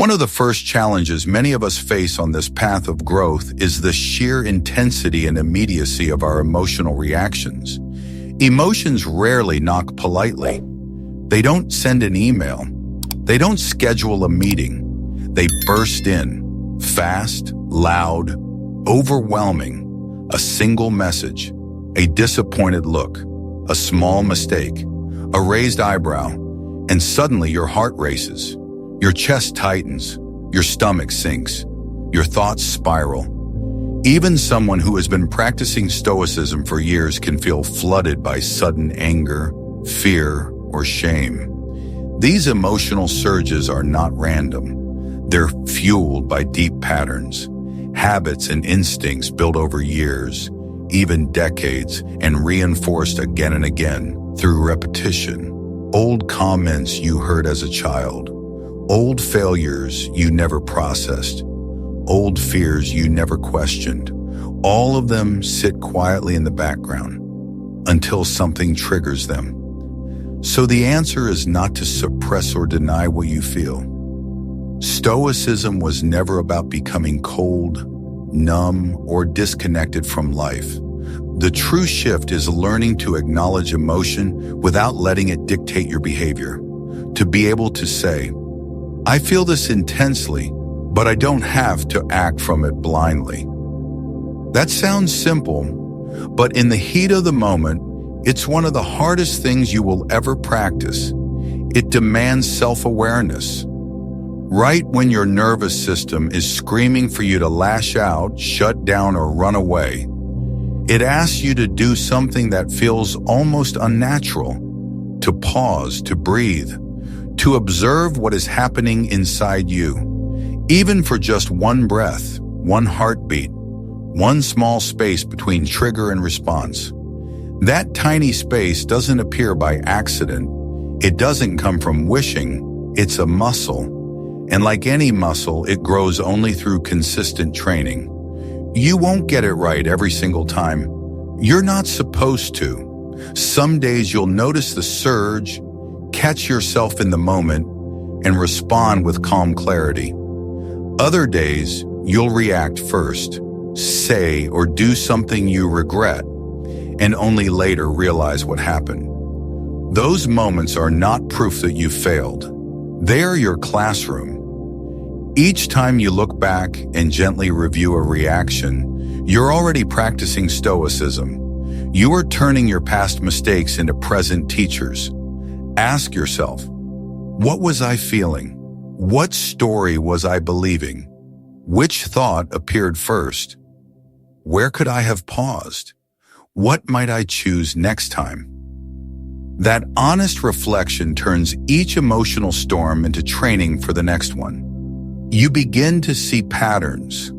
One of the first challenges many of us face on this path of growth is the sheer intensity and immediacy of our emotional reactions. Emotions rarely knock politely. They don't send an email. They don't schedule a meeting. They burst in, fast, loud, overwhelming. A single message, a disappointed look, a small mistake, a raised eyebrow, and suddenly your heart races. Your chest tightens, your stomach sinks, your thoughts spiral. Even someone who has been practicing Stoicism for years can feel flooded by sudden anger, fear, or shame. These emotional surges are not random. They're fueled by deep patterns, habits and instincts built over years, even decades, and reinforced again and again through repetition. Old comments you heard as a child, old failures you never processed, old fears you never questioned. All of them sit quietly in the background until something triggers them. So the answer is not to suppress or deny what you feel. Stoicism was never about becoming cold, numb, or disconnected from life. The true shift is learning to acknowledge emotion without letting it dictate your behavior. To be able to say, I feel this intensely, but I don't have to act from it blindly. That sounds simple, but in the heat of the moment, it's one of the hardest things you will ever practice. It demands self-awareness. Right when your nervous system is screaming for you to lash out, shut down, or run away, it asks you to do something that feels almost unnatural, to pause, to breathe, to observe what is happening inside you, even for just one breath, one heartbeat, one small space between trigger and response. That tiny space doesn't appear by accident. It doesn't come from wishing. It's a muscle. And like any muscle, it grows only through consistent training. You won't get it right every single time. You're not supposed to. Some days you'll notice the surge, catch yourself in the moment, and respond with calm clarity. Other days, you'll react first, say or do something you regret, and only later realize what happened. Those moments are not proof that you failed. They are your classroom. Each time you look back and gently review a reaction, you're already practicing Stoicism. You are turning your past mistakes into present teachers. Ask yourself, what was I feeling? What story was I believing? Which thought appeared first? Where could I have paused? What might I choose next time? That honest reflection turns each emotional storm into training for the next one. You begin to see patterns.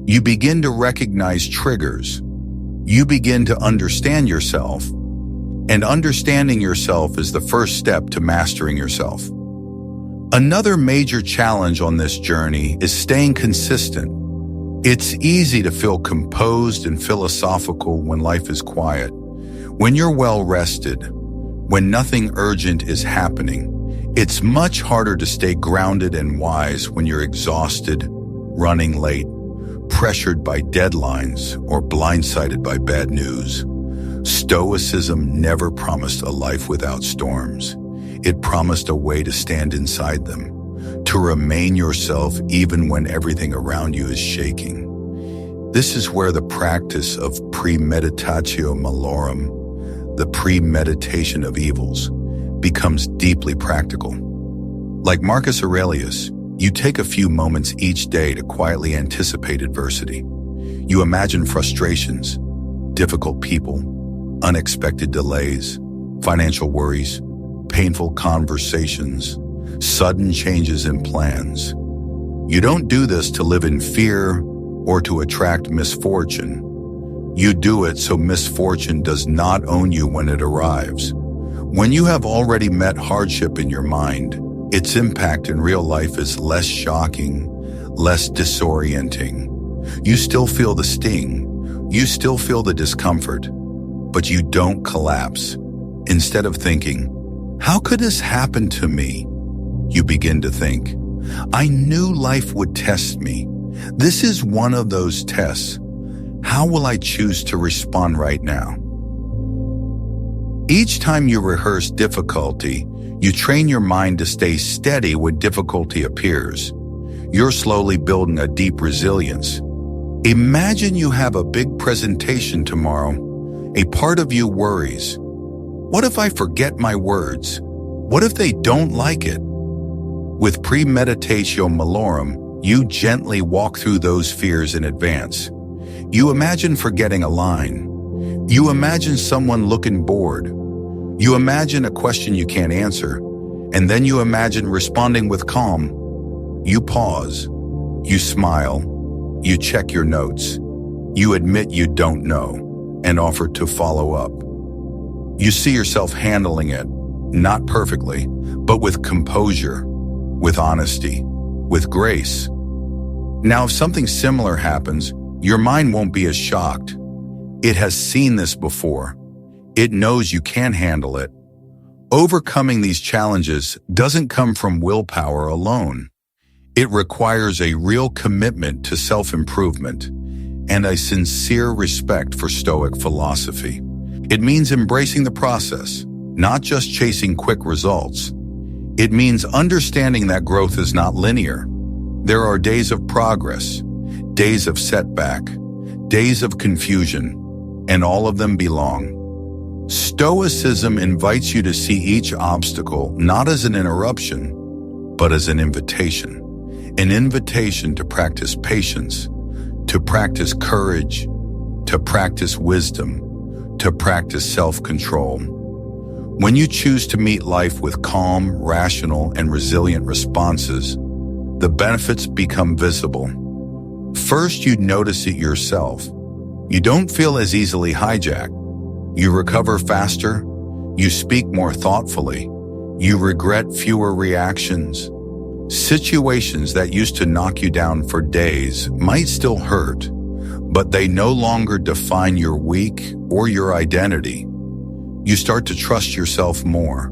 You begin to recognize triggers. You begin to understand yourself. And understanding yourself is the first step to mastering yourself. Another major challenge on this journey is staying consistent. It's easy to feel composed and philosophical when life is quiet. When you're well rested, when nothing urgent is happening, it's much harder to stay grounded and wise when you're exhausted, running late, pressured by deadlines, or blindsided by bad news. Stoicism never promised a life without storms. It promised a way to stand inside them, to remain yourself even when everything around you is shaking. This is where the practice of Premeditatio Malorum, the premeditation of evils, becomes deeply practical. Like Marcus Aurelius, you take a few moments each day to quietly anticipate adversity. You imagine frustrations, difficult people, unexpected delays, financial worries, painful conversations, sudden changes in plans. You don't do this to live in fear or to attract misfortune. You do it so misfortune does not own you when it arrives. When you have already met hardship in your mind, its impact in real life is less shocking, less disorienting. You still feel the sting. You still feel the discomfort, but you don't collapse. Instead of thinking, how could this happen to me? You begin to think, I knew life would test me. This is one of those tests. How will I choose to respond right now? Each time you rehearse difficulty, you train your mind to stay steady when difficulty appears. You're slowly building a deep resilience. Imagine you have a big presentation tomorrow. A part of you worries. What if I forget my words? What if they don't like it? With Premeditatio Malorum, you gently walk through those fears in advance. You imagine forgetting a line. You imagine someone looking bored. You imagine a question you can't answer, and then you imagine responding with calm. You pause. You smile. You check your notes. You admit you don't know, and offer to follow up. You see yourself handling it, not perfectly, but with composure, with honesty, with grace. Now, if something similar happens, your mind won't be as shocked. It has seen this before. It knows you can handle it. Overcoming these challenges doesn't come from willpower alone. It requires a real commitment to self-improvement and a sincere respect for Stoic philosophy. It means embracing the process, not just chasing quick results. It means understanding that growth is not linear. There are days of progress, days of setback, days of confusion, and all of them belong. Stoicism invites you to see each obstacle not as an interruption, but as an invitation to practice patience, to practice courage, to practice wisdom, to practice self-control. When you choose to meet life with calm, rational, and resilient responses, the benefits become visible. First, you notice it yourself. You don't feel as easily hijacked. You recover faster. You speak more thoughtfully. You regret fewer reactions. Situations that used to knock you down for days might still hurt, but they no longer define your week or your identity. You start to trust yourself more.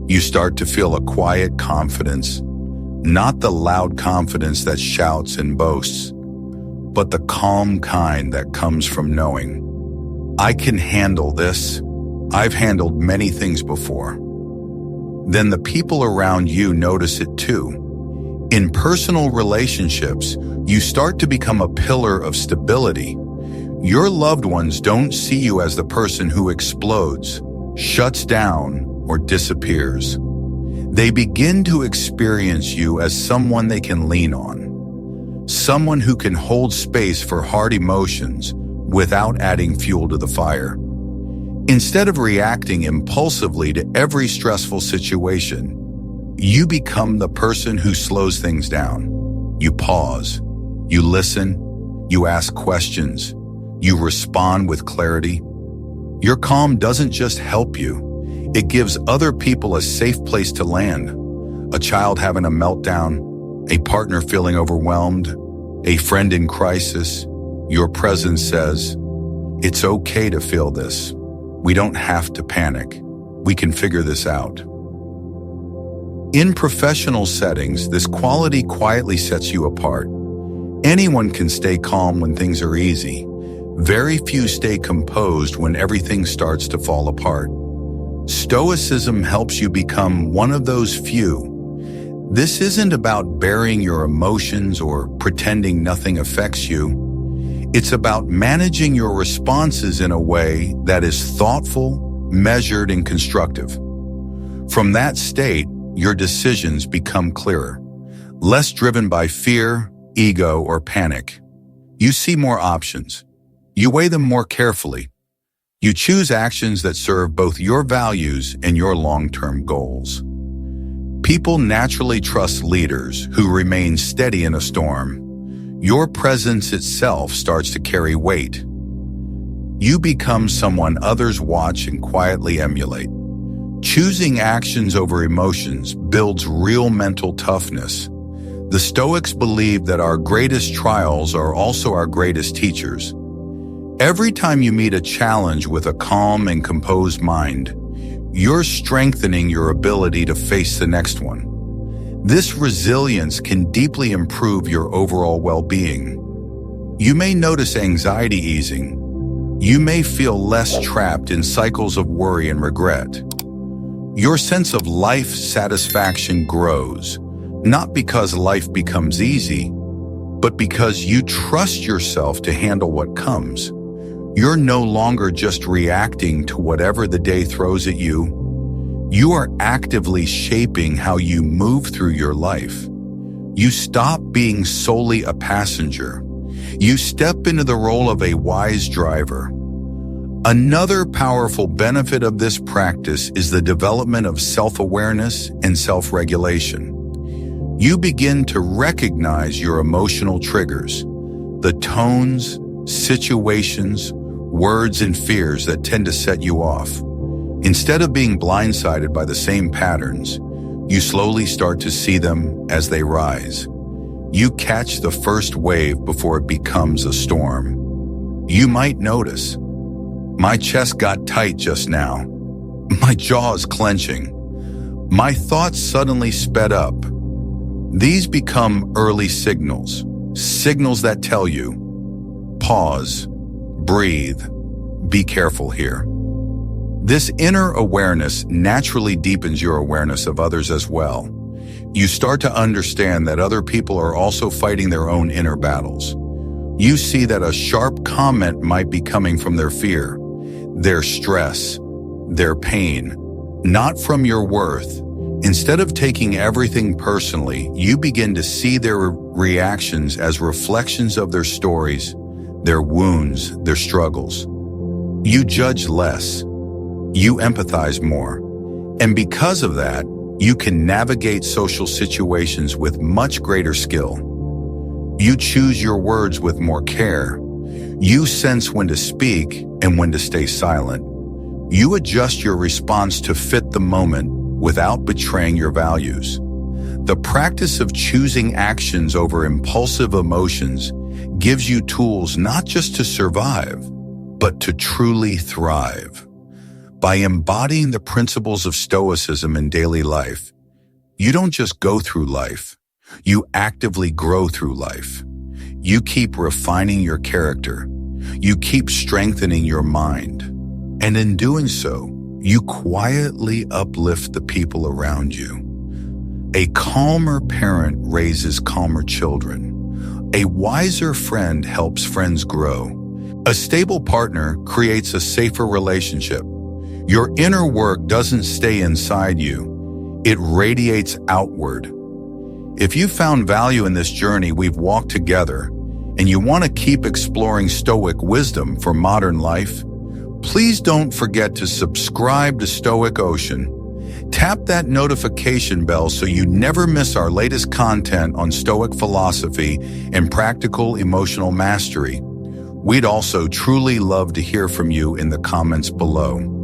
You start to feel a quiet confidence, not the loud confidence that shouts and boasts, but the calm kind that comes from knowing, I can handle this. I've handled many things before. Then the people around you notice it too. In personal relationships, you start to become a pillar of stability. Your loved ones don't see you as the person who explodes, shuts down, or disappears. They begin to experience you as someone they can lean on, someone who can hold space for hard emotions without adding fuel to the fire. Instead of reacting impulsively to every stressful situation, you become the person who slows things down. You pause, you listen, you ask questions, you respond with clarity. Your calm doesn't just help you, it gives other people a safe place to land. A child having a meltdown, a partner feeling overwhelmed, a friend in crisis, your presence says, it's okay to feel this. We don't have to panic. We can figure this out. In professional settings, this quality quietly sets you apart. Anyone can stay calm when things are easy. Very few stay composed when everything starts to fall apart. Stoicism helps you become one of those few. This isn't about burying your emotions or pretending nothing affects you. It's about managing your responses in a way that is thoughtful, measured, and constructive. From that state, your decisions become clearer, less driven by fear, ego, or panic. You see more options. You weigh them more carefully. You choose actions that serve both your values and your long-term goals. People naturally trust leaders who remain steady in a storm. Your presence itself starts to carry weight. You become someone others watch and quietly emulate. Choosing actions over emotions builds real mental toughness. The Stoics believe that our greatest trials are also our greatest teachers. Every time you meet a challenge with a calm and composed mind, you're strengthening your ability to face the next one. This resilience can deeply improve your overall well-being. You may notice anxiety easing. You may feel less trapped in cycles of worry and regret. Your sense of life satisfaction grows, not because life becomes easy, but because you trust yourself to handle what comes. You're no longer just reacting to whatever the day throws at you. You are actively shaping how you move through your life. You stop being solely a passenger. You step into the role of a wise driver. Another powerful benefit of this practice is the development of self-awareness and self-regulation. You begin to recognize your emotional triggers, the tones, situations, words, and fears that tend to set you off. Instead of being blindsided by the same patterns, you slowly start to see them as they rise. You catch the first wave before it becomes a storm. You might notice, my chest got tight just now. My jaw is clenching. My thoughts suddenly sped up. These become early signals that tell you, pause, breathe, be careful here. This inner awareness naturally deepens your awareness of others as well. You start to understand that other people are also fighting their own inner battles. You see that a sharp comment might be coming from their fear, their stress, their pain, not from your worth. Instead of taking everything personally, you begin to see their reactions as reflections of their stories, their wounds, their struggles. You judge less. You empathize more. And because of that, you can navigate social situations with much greater skill. You choose your words with more care. You sense when to speak and when to stay silent. You adjust your response to fit the moment without betraying your values. The practice of choosing actions over impulsive emotions gives you tools not just to survive, but to truly thrive. By embodying the principles of Stoicism in daily life, you don't just go through life, you actively grow through life. You keep refining your character, you keep strengthening your mind, and in doing so, you quietly uplift the people around you. A calmer parent raises calmer children. A wiser friend helps friends grow. A stable partner creates a safer relationship. Your inner work doesn't stay inside you, it radiates outward. If you found value in this journey we've walked together, and you want to keep exploring Stoic wisdom for modern life, please don't forget to subscribe to Stoic Ocean. Tap that notification bell so you never miss our latest content on Stoic philosophy and practical emotional mastery. We'd also truly love to hear from you in the comments below.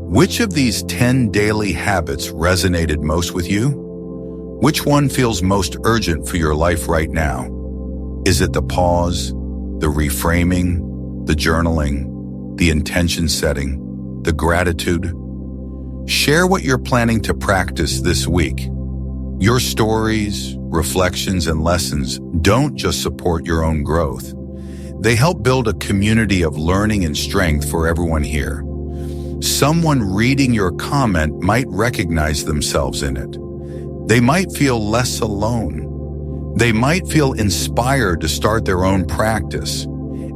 Which of these 10 daily habits resonated most with you? Which one feels most urgent for your life right now? Is it the pause, the reframing, the journaling, the intention setting, the gratitude? Share what you're planning to practice this week. Your stories, reflections, and lessons don't just support your own growth. They help build a community of learning and strength for everyone here. Someone reading your comment might recognize themselves in it. They might feel less alone. They might feel inspired to start their own practice.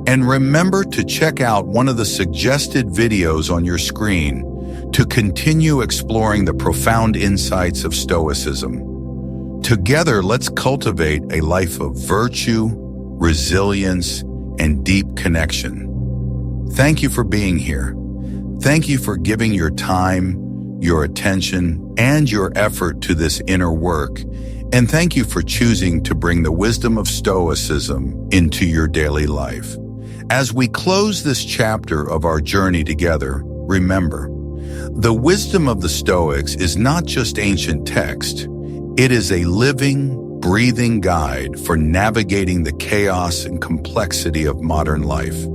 And remember to check out one of the suggested videos on your screen to continue exploring the profound insights of Stoicism. Together, let's cultivate a life of virtue, resilience, and deep connection. Thank you for being here. Thank you for giving your time, your attention, and your effort to this inner work. And thank you for choosing to bring the wisdom of Stoicism into your daily life. As we close this chapter of our journey together, remember, the wisdom of the Stoics is not just ancient text. It is a living, breathing guide for navigating the chaos and complexity of modern life.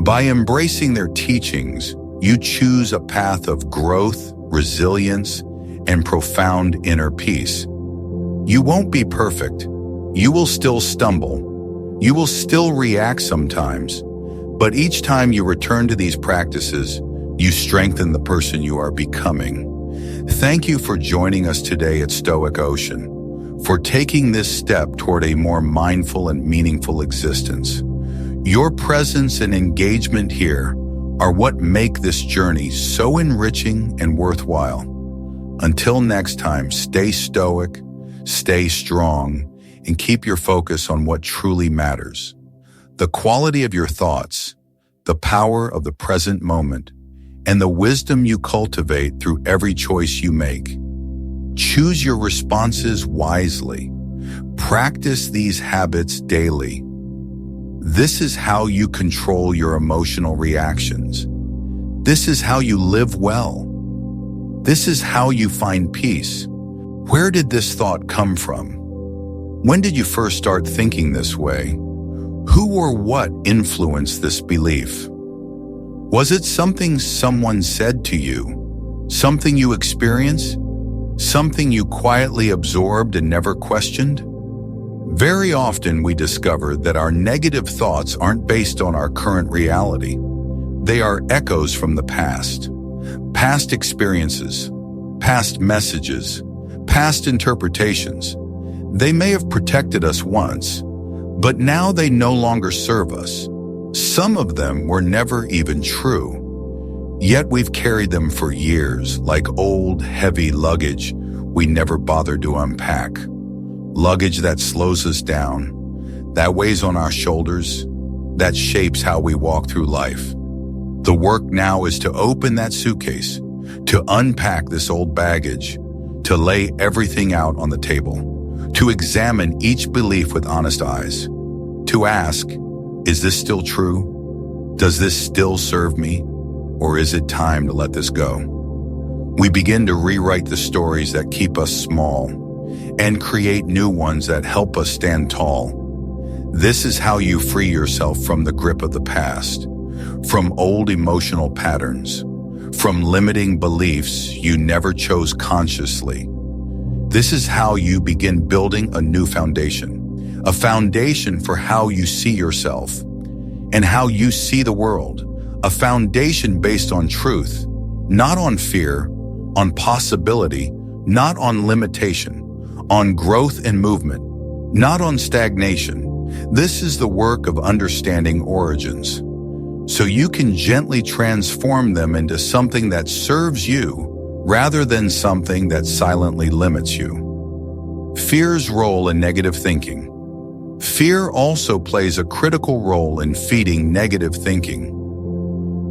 By embracing their teachings, you choose a path of growth, resilience, and profound inner peace. You won't be perfect. You will still stumble. You will still react sometimes. But each time you return to these practices, you strengthen the person you are becoming. Thank you for joining us today at Stoic Ocean, for taking this step toward a more mindful and meaningful existence. Your presence and engagement here are what make this journey so enriching and worthwhile. Until next time, stay stoic, stay strong, and keep your focus on what truly matters. The quality of your thoughts, the power of the present moment, and the wisdom you cultivate through every choice you make. Choose your responses wisely. Practice these habits daily. This is how you control your emotional reactions. This is how you live well. This is how you find peace. Where did this thought come from? When did you first start thinking this way? Who or what influenced this belief? Was it something someone said to you? Something you experienced? Something you quietly absorbed and never questioned? Very often we discover that our negative thoughts aren't based on our current reality. They are echoes from the past. Past experiences, past messages, past interpretations. They may have protected us once, but now they no longer serve us. Some of them were never even true. Yet we've carried them for years, like old, heavy luggage we never bothered to unpack. Luggage that slows us down, that weighs on our shoulders, that shapes how we walk through life. The work now is to open that suitcase, to unpack this old baggage, to lay everything out on the table, to examine each belief with honest eyes, to ask, is this still true? Does this still serve me? Or is it time to let this go? We begin to rewrite the stories that keep us small and create new ones that help us stand tall. This is how you free yourself from the grip of the past, from old emotional patterns, from limiting beliefs you never chose consciously. This is how you begin building a new foundation, a foundation for how you see yourself and how you see the world, a foundation based on truth, not on fear, on possibility, not on limitation, on growth and movement, not on stagnation. This is the work of understanding origins, so you can gently transform them into something that serves you rather than something that silently limits you. Fear's role in negative thinking. Fear also plays a critical role in feeding negative thinking.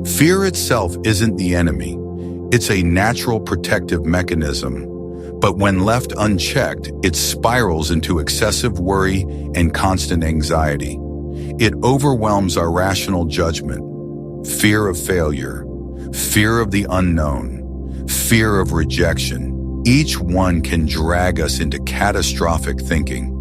Fear itself isn't the enemy. It's a natural protective mechanism. But when left unchecked, it spirals into excessive worry and constant anxiety. It overwhelms our rational judgment. Fear of failure, fear of the unknown, fear of rejection. Each one can drag us into catastrophic thinking,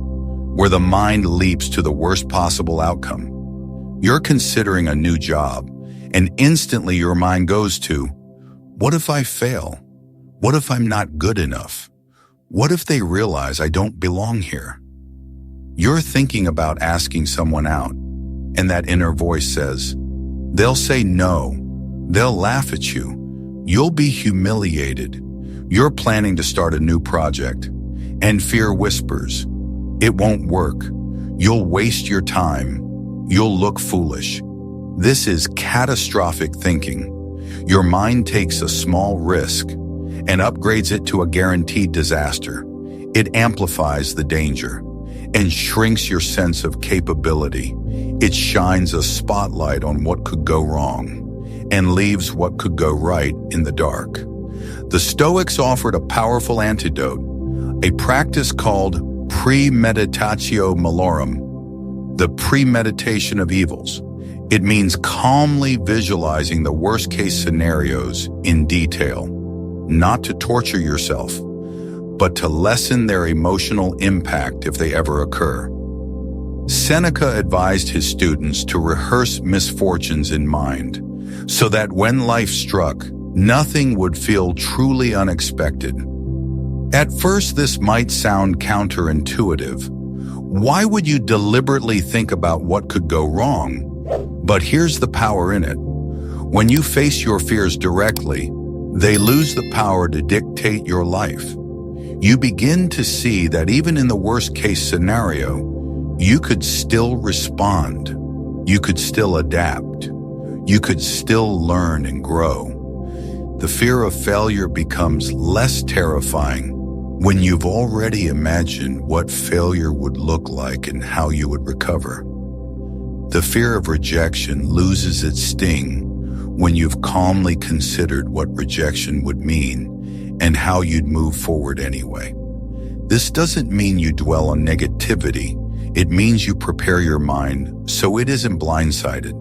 where the mind leaps to the worst possible outcome. You're considering a new job, and instantly your mind goes to, what if I fail? What if I'm not good enough? What if they realize I don't belong here? You're thinking about asking someone out, and that inner voice says, they'll say no. They'll laugh at you. You'll be humiliated. You're planning to start a new project, and fear whispers, it won't work. You'll waste your time. You'll look foolish. This is catastrophic thinking. Your mind takes a small risk and upgrades it to a guaranteed disaster. It amplifies the danger and shrinks your sense of capability. It shines a spotlight on what could go wrong and leaves what could go right in the dark. The Stoics offered a powerful antidote, a practice called Premeditatio Malorum, the premeditation of evils. It means calmly visualizing the worst-case scenarios in detail, not to torture yourself, but to lessen their emotional impact if they ever occur. Seneca advised his students to rehearse misfortunes in mind, so that when life struck, nothing would feel truly unexpected. At first, this might sound counterintuitive. Why would you deliberately think about what could go wrong? But here's the power in it. When you face your fears directly, they lose the power to dictate your life. You begin to see that even in the worst-case scenario, you could still respond. You could still adapt. You could still learn and grow. The fear of failure becomes less terrifying when you've already imagined what failure would look like and how you would recover. The fear of rejection loses its sting when you've calmly considered what rejection would mean and how you'd move forward anyway. This doesn't mean you dwell on negativity. It means you prepare your mind so it isn't blindsided.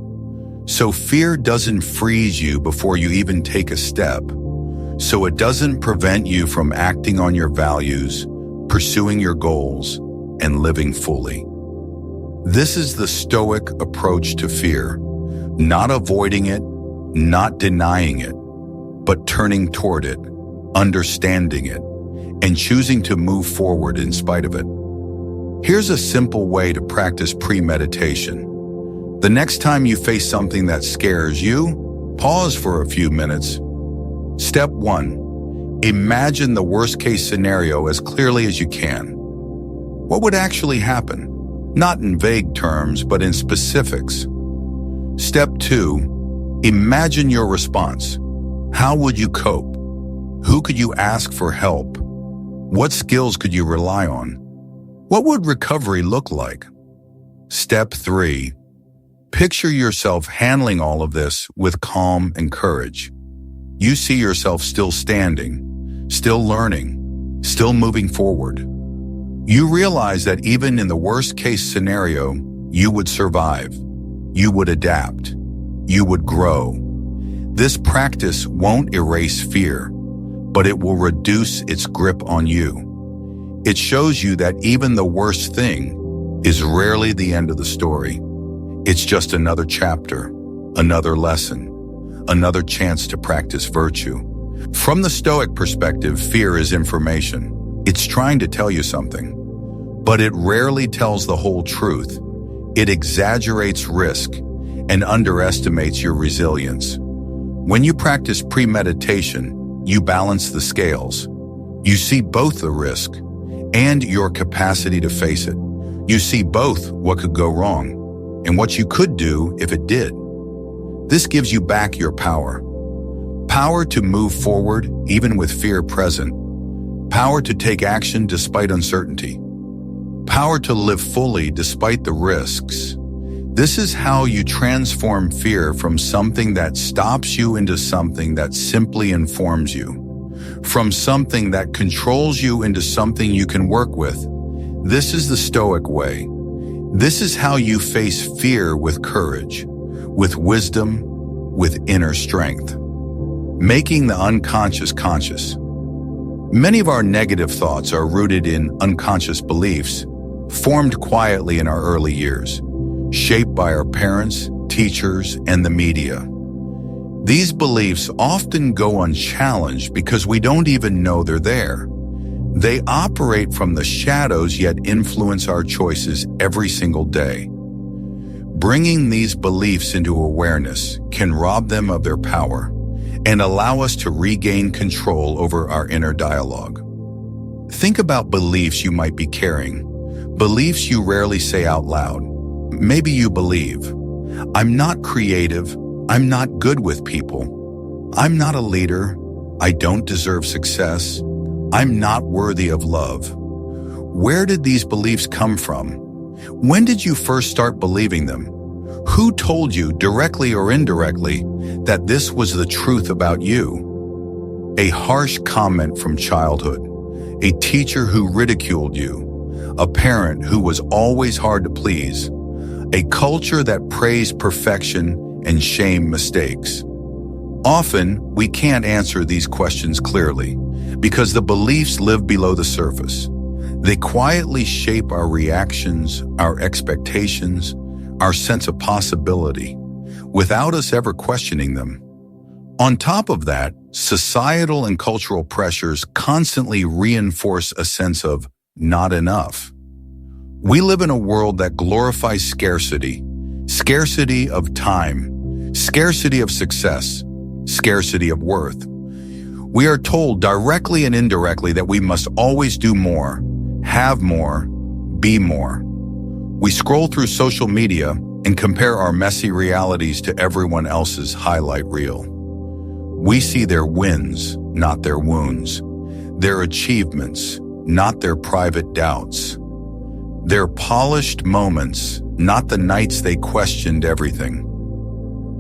So fear doesn't freeze you before you even take a step. So it doesn't prevent you from acting on your values, pursuing your goals, and living fully. This is the Stoic approach to fear, not avoiding it, not denying it, but turning toward it, understanding it, and choosing to move forward in spite of it. Here's a simple way to practice premeditation. The next time you face something that scares you, pause for a few minutes. Step 1. Imagine the worst-case scenario as clearly as you can. What would actually happen? Not in vague terms, but in specifics. Step 2. Imagine your response. How would you cope? Who could you ask for help? What skills could you rely on? What would recovery look like? Step 3. Picture yourself handling all of this with calm and courage. You see yourself still standing, still learning, still moving forward. You realize that even in the worst-case scenario, you would survive, you would adapt, you would grow. This practice won't erase fear, but it will reduce its grip on you. It shows you that even the worst thing is rarely the end of the story. It's just another chapter, another lesson, another chance to practice virtue. From the Stoic perspective, fear is information. It's trying to tell you something, but it rarely tells the whole truth. It exaggerates risk and underestimates your resilience. When you practice premeditation, you balance the scales. You see both the risk and your capacity to face it. You see both what could go wrong and what you could do if it did. This gives you back your power. Power to move forward even with fear present. Power to take action despite uncertainty. Power to live fully despite the risks. This is how you transform fear from something that stops you into something that simply informs you. From something that controls you into something you can work with. This is the Stoic way. This is how you face fear with courage, with wisdom, with inner strength. Making the unconscious conscious. Many of our negative thoughts are rooted in unconscious beliefs, formed quietly in our early years, shaped by our parents, teachers, and the media. These beliefs often go unchallenged because we don't even know they're there. They operate from the shadows yet influence our choices every single day. Bringing these beliefs into awareness can rob them of their power and allow us to regain control over our inner dialogue. Think about beliefs you might be carrying, beliefs you rarely say out loud. Maybe you believe, I'm not creative, I'm not good with people, I'm not a leader, I don't deserve success, I'm not worthy of love. Where did these beliefs come from? When did you first start believing them? Who told you, directly or indirectly, that this was the truth about you? A harsh comment from childhood, a teacher who ridiculed you, a parent who was always hard to please, a culture that praised perfection and shamed mistakes. Often, we can't answer these questions clearly because the beliefs live below the surface. They quietly shape our reactions, our expectations, our sense of possibility, without us ever questioning them. On top of that, societal and cultural pressures constantly reinforce a sense of not enough. We live in a world that glorifies scarcity, scarcity of time, scarcity of success, scarcity of worth. We are told directly and indirectly that we must always do more, have more, be more. We scroll through social media and compare our messy realities to everyone else's highlight reel. We see their wins, not their wounds, their achievements, not their private doubts, their polished moments, not the nights they questioned everything.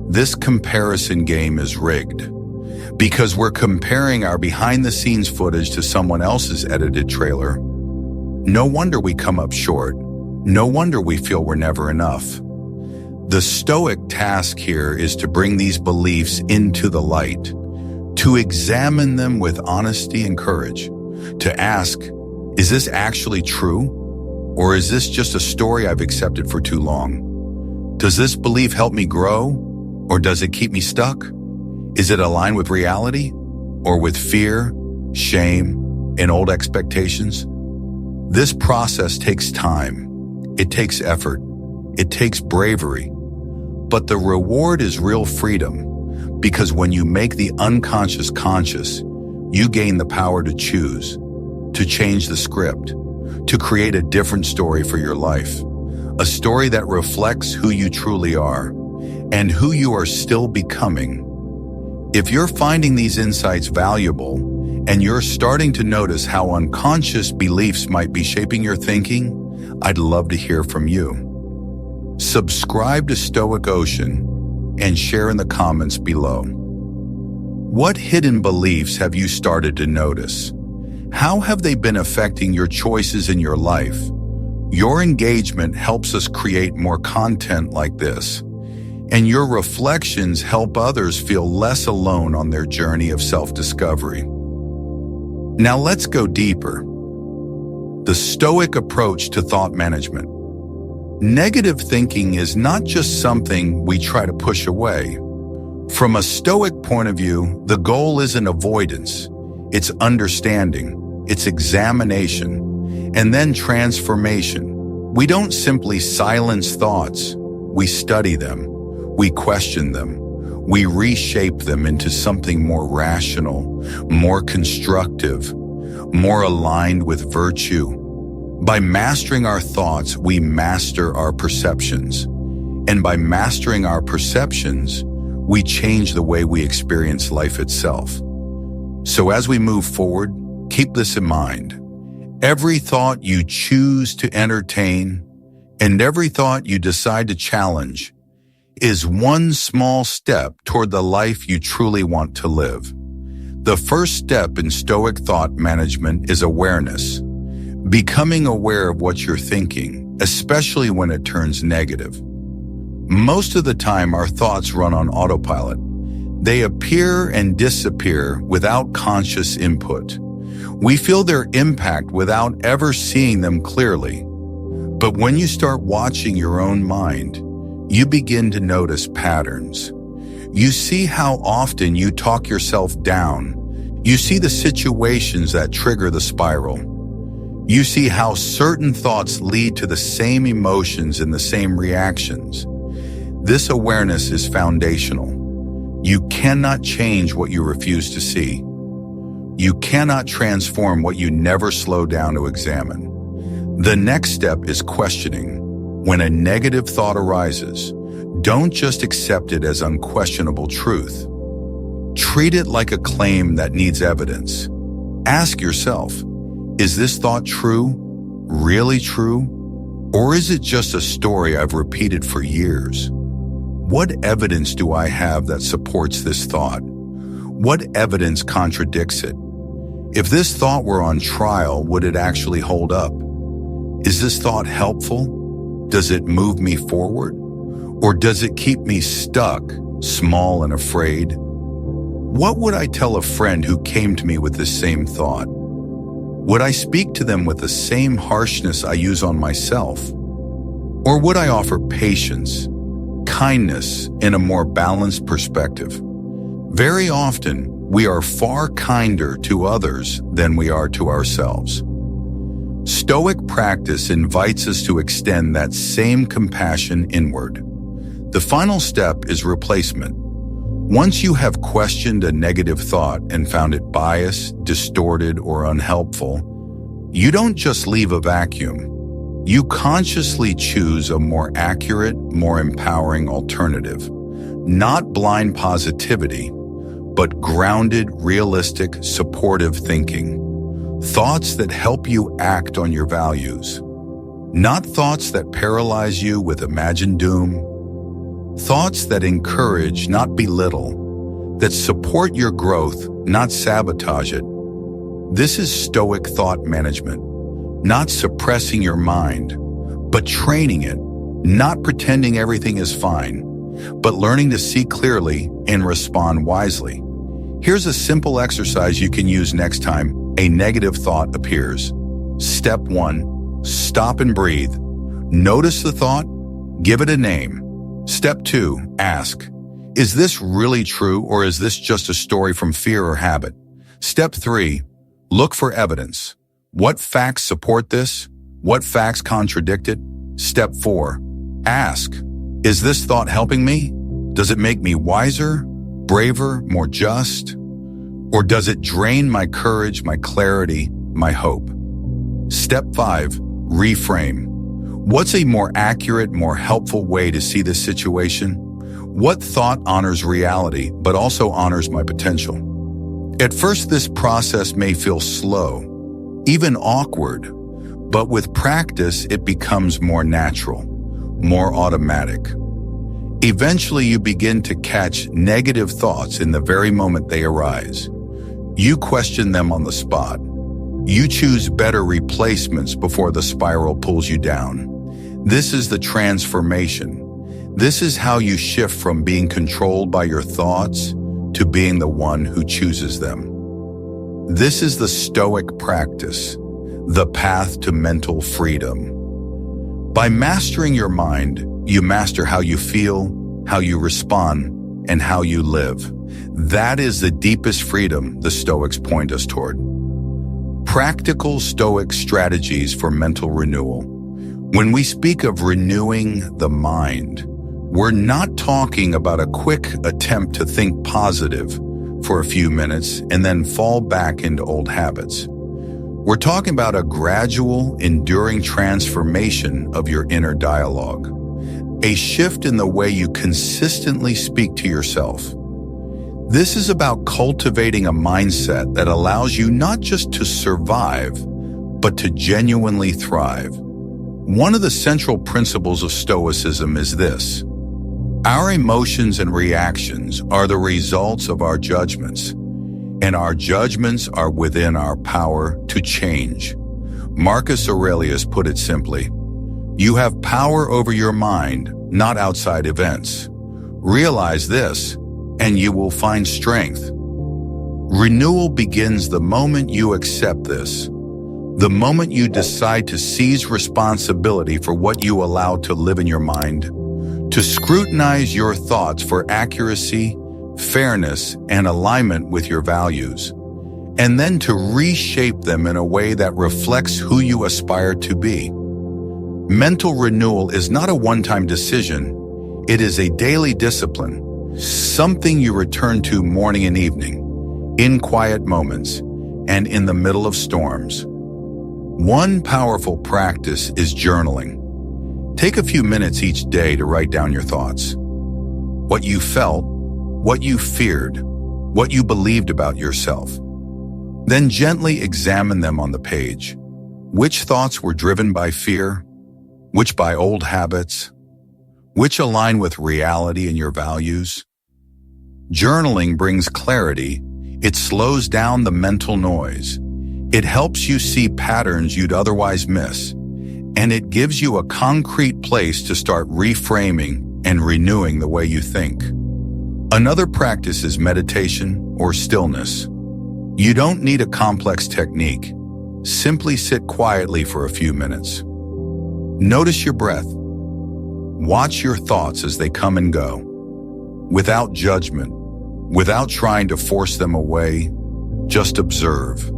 This comparison game is rigged because we're comparing our behind-the-scenes footage to someone else's edited trailer. No wonder we come up short. No wonder we feel we're never enough. The Stoic task here is to bring these beliefs into the light, to examine them with honesty and courage, to ask, is this actually true? Or is this just a story I've accepted for too long? Does this belief help me grow? Or does it keep me stuck? Is it aligned with reality? Or with fear, shame, and old expectations? This process takes time. It takes effort. It takes bravery. But the reward is real freedom, because when you make the unconscious conscious, you gain the power to choose, to change the script, to create a different story for your life, a story that reflects who you truly are and who you are still becoming. If you're finding these insights valuable and you're starting to notice how unconscious beliefs might be shaping your thinking, I'd love to hear from you. Subscribe to Stoic Ocean and share in the comments below. What hidden beliefs have you started to notice? How have they been affecting your choices in your life? Your engagement helps us create more content like this, and your reflections help others feel less alone on their journey of self-discovery. Now let's go deeper. The Stoic approach to thought management. Negative thinking is not just something we try to push away. From a Stoic point of view, the goal isn't avoidance. It's understanding, it's examination, and then transformation. We don't simply silence thoughts. We study them. We question them. We reshape them into something more rational, more constructive, more aligned with virtue. By mastering our thoughts, we master our perceptions. And by mastering our perceptions, we change the way we experience life itself. So as we move forward, keep this in mind. Every thought you choose to entertain and every thought you decide to challenge is one small step toward the life you truly want to live. The first step in Stoic thought management is awareness. Becoming aware of what you're thinking, especially when it turns negative. Most of the time, our thoughts run on autopilot. They appear and disappear without conscious input. We feel their impact without ever seeing them clearly. But when you start watching your own mind, you begin to notice patterns. You see how often you talk yourself down. You see the situations that trigger the spiral. You see how certain thoughts lead to the same emotions and the same reactions. This awareness is foundational. You cannot change what you refuse to see. You cannot transform what you never slow down to examine. The next step is questioning. When a negative thought arises, don't just accept it as unquestionable truth. Treat it like a claim that needs evidence. Ask yourself, is this thought true? Really true? Or is it just a story I've repeated for years? What evidence do I have that supports this thought? What evidence contradicts it? If this thought were on trial, would it actually hold up? Is this thought helpful? Does it move me forward? Or does it keep me stuck, small and afraid? What would I tell a friend who came to me with this same thought? Would I speak to them with the same harshness I use on myself? Or would I offer patience, kindness, and a more balanced perspective? Very often, we are far kinder to others than we are to ourselves. Stoic practice invites us to extend that same compassion inward. The final step is replacement. Once you have questioned a negative thought and found it biased, distorted, or unhelpful, you don't just leave a vacuum. You consciously choose a more accurate, more empowering alternative. Not blind positivity, but grounded, realistic, supportive thinking. Thoughts that help you act on your values. Not thoughts that paralyze you with imagined doom. Thoughts that encourage, not belittle. That support your growth, not sabotage it. This is Stoic thought management. Not suppressing your mind, but training it. Not pretending everything is fine, but learning to see clearly and respond wisely. Here's a simple exercise you can use next time a negative thought appears. Step 1, stop and breathe. Notice the thought, give it a name. Step 2, ask, is this really true or is this just a story from fear or habit? Step 3, look for evidence. What facts support this? What facts contradict it? Step 4, ask, is this thought helping me? Does it make me wiser, braver, more just? Or does it drain my courage, my clarity, my hope? Step 5, reframe. What's a more accurate, more helpful way to see this situation? What thought honors reality, but also honors my potential? At first, this process may feel slow, even awkward, but with practice, it becomes more natural, more automatic. Eventually, you begin to catch negative thoughts in the very moment they arise. You question them on the spot. You choose better replacements before the spiral pulls you down. This is the transformation. This is how you shift from being controlled by your thoughts to being the one who chooses them. This is the Stoic practice, the path to mental freedom. By mastering your mind, you master how you feel, how you respond, and how you live. That is the deepest freedom the Stoics point us toward. Practical Stoic strategies for mental renewal. When we speak of renewing the mind, we're not talking about a quick attempt to think positive for a few minutes and then fall back into old habits. We're talking about a gradual, enduring transformation of your inner dialogue. A shift in the way you consistently speak to yourself. This is about cultivating a mindset that allows you not just to survive, but to genuinely thrive. One of the central principles of Stoicism is this: our emotions and reactions are the results of our judgments, and our judgments are within our power to change. Marcus Aurelius put it simply, you have power over your mind, not outside events. Realize this, and you will find strength. Renewal begins the moment you accept this, the moment you decide to seize responsibility for what you allow to live in your mind, to scrutinize your thoughts for accuracy, fairness, and alignment with your values, and then to reshape them in a way that reflects who you aspire to be. Mental renewal is not a one-time decision. It is a daily discipline, something you return to morning and evening, in quiet moments, and in the middle of storms. One powerful practice is journaling. Take a few minutes each day to write down your thoughts. What you felt, what you feared, what you believed about yourself. Then gently examine them on the page. Which thoughts were driven by fear? Which by old habits? Which align with reality and your values? Journaling brings clarity. It slows down the mental noise. It helps you see patterns you'd otherwise miss. And it gives you a concrete place to start reframing and renewing the way you think. Another practice is meditation or stillness. You don't need a complex technique. Simply sit quietly for a few minutes. Notice your breath. Watch your thoughts as they come and go. Without judgment, Without trying to force them away, just observe.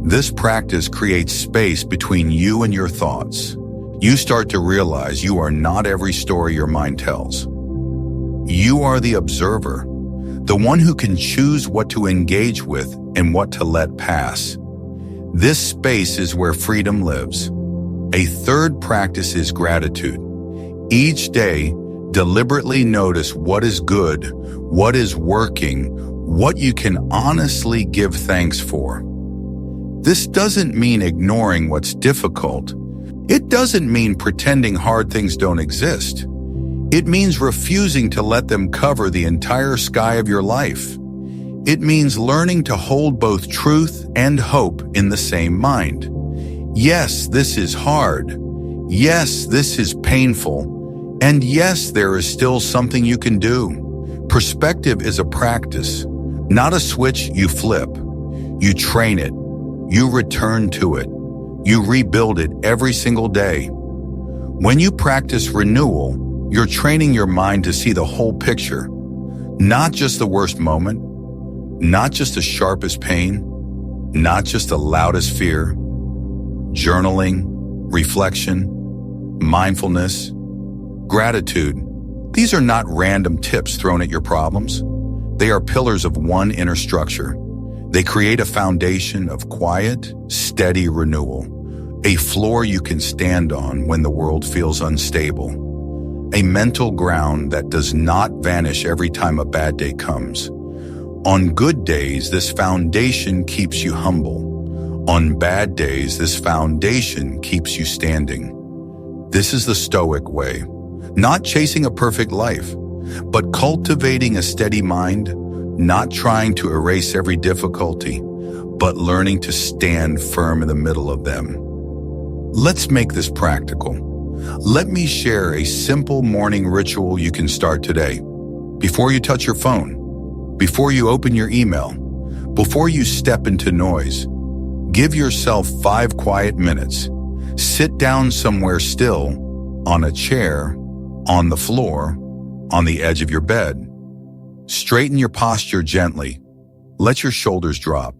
This practice creates space between you and your thoughts. You start to realize you are not every story your mind tells. You are the observer, the one who can choose what to engage with and what to let pass. This space is where freedom lives. A third practice is gratitude. Each day, deliberately notice what is good, what is working, what you can honestly give thanks for. This doesn't mean ignoring what's difficult. It doesn't mean pretending hard things don't exist. It means refusing to let them cover the entire sky of your life. It means learning to hold both truth and hope in the same mind. Yes, this is hard. Yes, this is painful. And yes, there is still something you can do. Perspective is a practice, not a switch you flip. You train it. You return to it. You rebuild it every single day. When you practice renewal, you're training your mind to see the whole picture, not just the worst moment, not just the sharpest pain, not just the loudest fear. Journaling, reflection, mindfulness, gratitude. These are not random tips thrown at your problems. They are pillars of one inner structure. They create a foundation of quiet, steady renewal, a floor you can stand on when the world feels unstable. A mental ground that does not vanish every time a bad day comes. On good days, this foundation keeps you humble. On bad days, this foundation keeps you standing. This is the Stoic way. Not chasing a perfect life, but cultivating a steady mind, not trying to erase every difficulty, but learning to stand firm in the middle of them. Let's make this practical. Let me share a simple morning ritual you can start today. Before you touch your phone, before you open your email, before you step into noise, give yourself 5 quiet minutes. Sit down somewhere still, on a chair, on the floor, on the edge of your bed. Straighten your posture gently. Let your shoulders drop.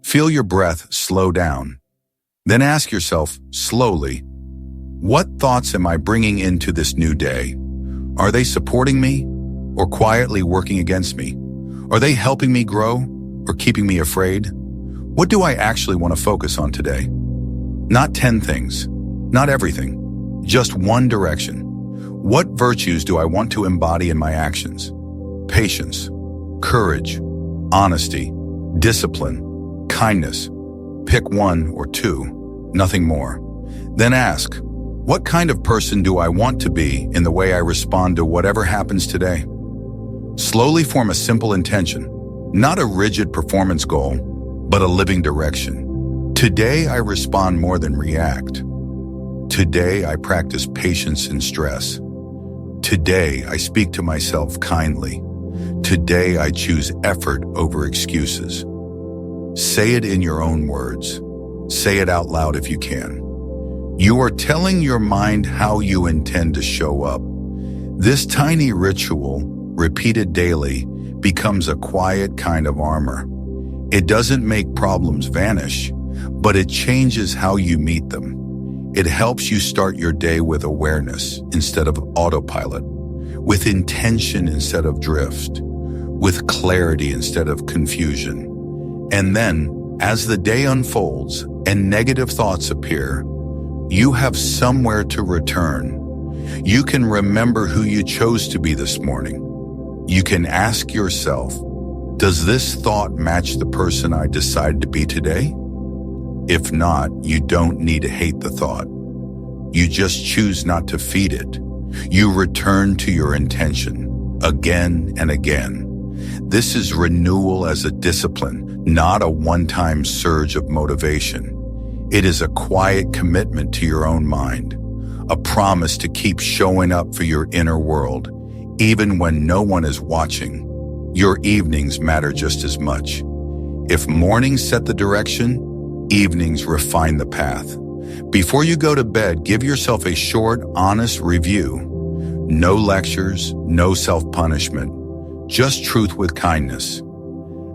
Feel your breath slow down. Then ask yourself slowly, what thoughts am I bringing into this new day? Are they supporting me or quietly working against me? Are they helping me grow or keeping me afraid? What do I actually want to focus on today? Not 10 things, not everything, just one direction. What virtues do I want to embody in my actions? Patience, courage, honesty, discipline, kindness. Pick 1 or 2, nothing more. Then ask, what kind of person do I want to be in the way I respond to whatever happens today? Slowly form a simple intention, not a rigid performance goal, but a living direction. Today I respond more than react. Today I practice patience in stress. Today I speak to myself kindly. Today I choose effort over excuses. Say it in your own words. Say it out loud if you can. You are telling your mind how you intend to show up. This tiny ritual, repeated daily, becomes a quiet kind of armor. It doesn't make problems vanish, but it changes how you meet them. It helps you start your day with awareness instead of autopilot, with intention instead of drift, with clarity instead of confusion. And then, as the day unfolds and negative thoughts appear, you have somewhere to return. You can remember who you chose to be this morning. You can ask yourself, does this thought match the person I decided to be today? If not, you don't need to hate the thought. You just choose not to feed it. You return to your intention again and again. This is renewal as a discipline, not a one-time surge of motivation. It is a quiet commitment to your own mind, a promise to keep showing up for your inner world, even when no one is watching. Your evenings matter just as much. If mornings set the direction, evenings refine the path. Before you go to bed, give yourself a short, honest review. No lectures, no self-punishment. just truth with kindness.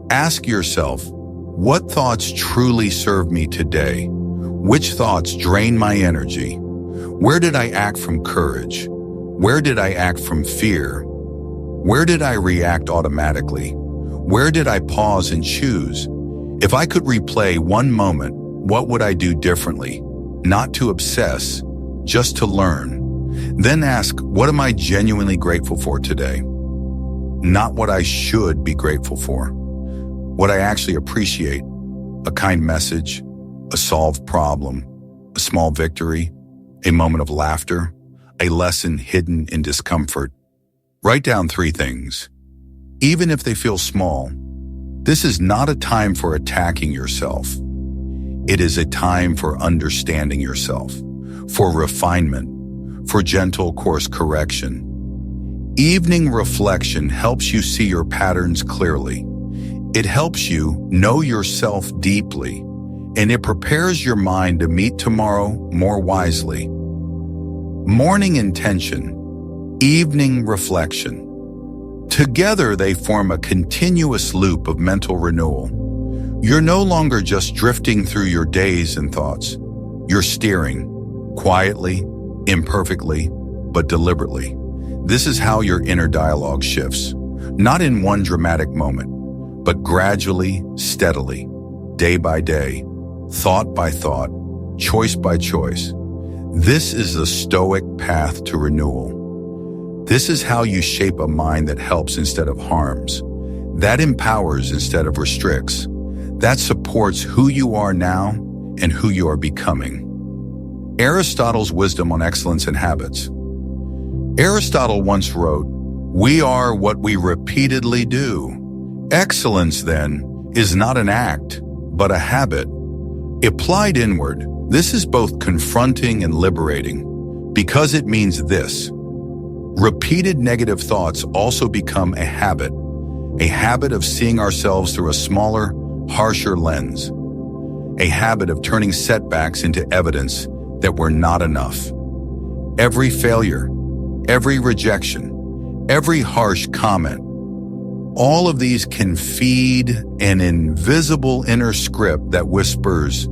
Ask yourself, what thoughts truly serve me today? Which thoughts drain my energy? Where did I act from courage? Where did I act from fear? Where did I react automatically? Where did I pause and choose? If I could replay one moment, what would I do differently? Not to obsess, just to learn. Then ask, what am I genuinely grateful for today? Not what I should be grateful for. What I actually appreciate. A kind message, a solved problem, a small victory, a moment of laughter, a lesson hidden in discomfort. Write down 3 things. Even if they feel small, this is not a time for attacking yourself. It is a time for understanding yourself, for refinement, for gentle course correction. Evening reflection helps you see your patterns clearly. It helps you know yourself deeply, and it prepares your mind to meet tomorrow more wisely. Morning intention, evening reflection. Together they form a continuous loop of mental renewal. You're no longer just drifting through your days and thoughts. You're steering, quietly, imperfectly, but deliberately. This is how your inner dialogue shifts, not in one dramatic moment, but gradually, steadily, day by day, thought by thought, choice by choice. This is the Stoic path to renewal. This is how you shape a mind that helps instead of harms, that empowers instead of restricts, that supports who you are now and who you are becoming. Aristotle's wisdom on excellence and habits. Aristotle once wrote, "We are what we repeatedly do." Excellence, then, is not an act, but a habit. Applied inward, this is both confronting and liberating, because it means this. Repeated negative thoughts also become a habit of seeing ourselves through a smaller, harsher lens, a habit of turning setbacks into evidence that we're not enough. Every failure, every rejection, every harsh comment, all of these can feed an invisible inner script that whispers,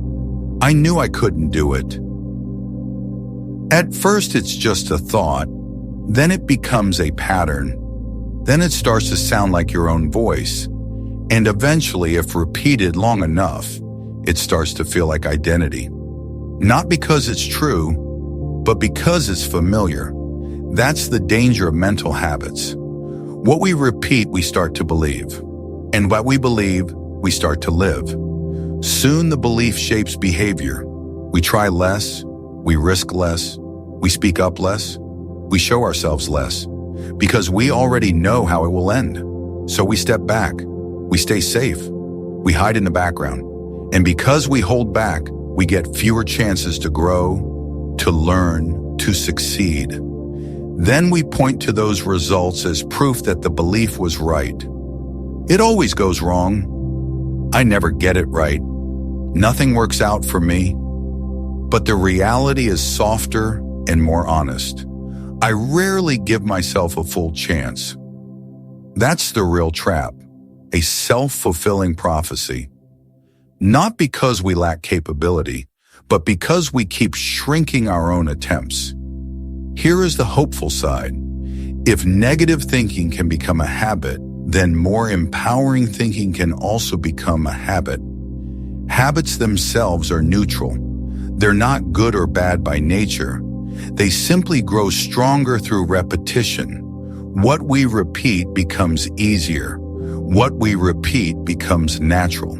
"I knew I couldn't do it." At first, it's just a thought. Then it becomes a pattern. Then it starts to sound like your own voice. And eventually, if repeated long enough, it starts to feel like identity. Not because it's true, but because it's familiar. That's the danger of mental habits. What we repeat, we start to believe. And what we believe, we start to live. Soon the belief shapes behavior. We try less, we risk less, we speak up less, we show ourselves less, because we already know how it will end. So we step back, we stay safe, we hide in the background. And because we hold back, we get fewer chances to grow, to learn, to succeed. Then we point to those results as proof that the belief was right. It always goes wrong. I never get it right. Nothing works out for me. But the reality is softer and more honest. I rarely give myself a full chance. That's the real trap, a self-fulfilling prophecy. Not because we lack capability, but because we keep shrinking our own attempts. Here is the hopeful side. If negative thinking can become a habit, then more empowering thinking can also become a habit. Habits themselves are neutral. They're not good or bad by nature. They simply grow stronger through repetition. What we repeat becomes easier. What we repeat becomes natural.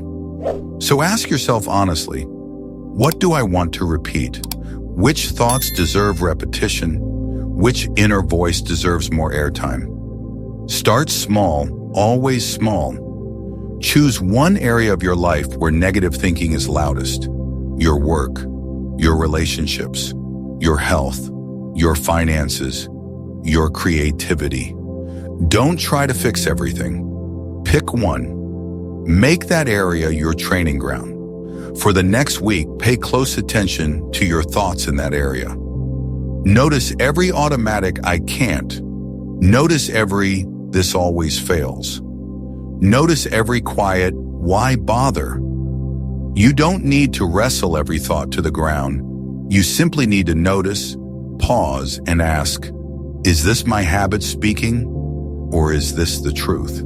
So ask yourself honestly, what do I want to repeat? Which thoughts deserve repetition? Which inner voice deserves more airtime? Start small, always small. Choose one area of your life where negative thinking is loudest. Your work, your relationships, your health, your finances, your creativity. Don't try to fix everything. Pick one. Make that area your training ground. For the next week, pay close attention to your thoughts in that area. Notice every automatic "I can't." Notice every this always fails. Notice every quiet, why bother? You don't need to wrestle every thought to the ground. You simply need to notice, pause, and ask, is this my habit speaking, or is this the truth?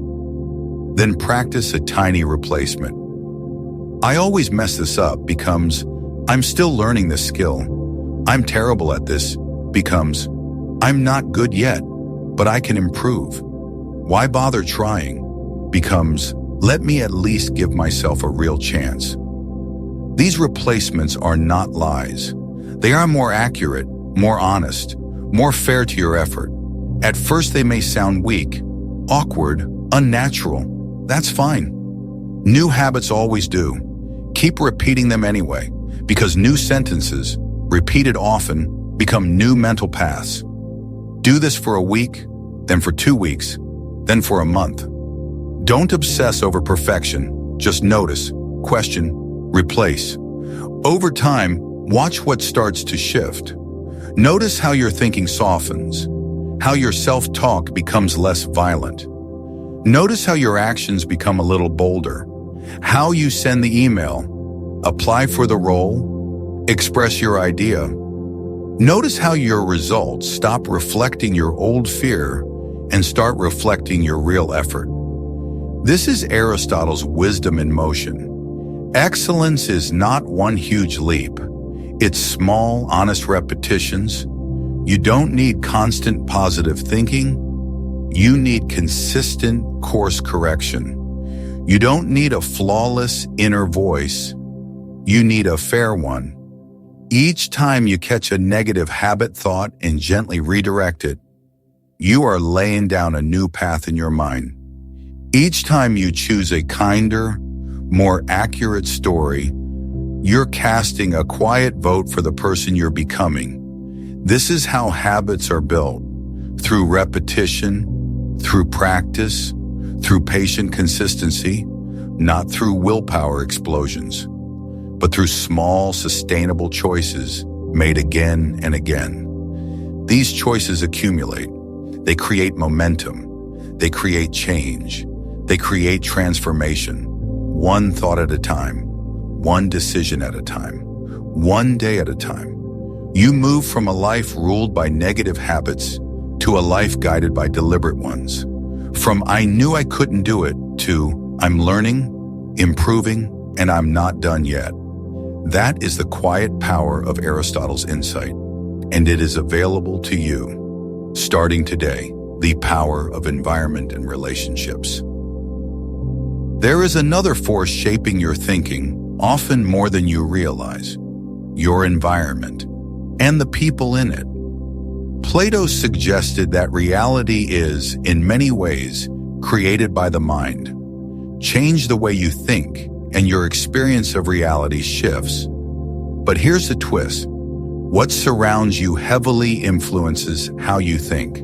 Then practice a tiny replacement. I always mess this up becomes, I'm still learning this skill. I'm terrible at this becomes, I'm not good yet, but I can improve. Why bother trying becomes, let me at least give myself a real chance. These replacements are not lies. They are more accurate, more honest, more fair to your effort. At first they may sound weak, awkward, unnatural. That's fine. New habits always do. Keep repeating them anyway, because new sentences, repeated often, become new mental paths. Do this for a week, then for 2 weeks, then for a month. Don't obsess over perfection. Just notice, question, replace. Over time, watch what starts to shift. Notice how your thinking softens, how your self-talk becomes less violent. Notice how your actions become a little bolder, how you send the email, apply for the role, express your idea. Notice how your results stop reflecting your old fear and start reflecting your real effort. This is Aristotle's wisdom in motion. Excellence is not one huge leap. It's small, honest repetitions. You don't need constant positive thinking. You need consistent course correction. You don't need a flawless inner voice. You need a fair one. Each time you catch a negative habit thought and gently redirect it, you are laying down a new path in your mind. Each time you choose a kinder, more accurate story, you're casting a quiet vote for the person you're becoming. This is how habits are built, through repetition, through practice, through patient consistency, not through willpower explosions, but through small, sustainable choices made again and again. These choices accumulate. They create momentum. They create change. They create transformation. One thought at a time, one decision at a time, one day at a time. You move from a life ruled by negative habits to a life guided by deliberate ones. From I knew I couldn't do it to I'm learning, improving, and I'm not done yet. That is the quiet power of Aristotle's insight, and it is available to you. Starting today, the power of environment and relationships. There is another force shaping your thinking, often more than you realize, your environment, and the people in it. Plato suggested that reality is, in many ways, created by the mind. Change the way you think, and your experience of reality shifts. But here's the twist. What surrounds you heavily influences how you think.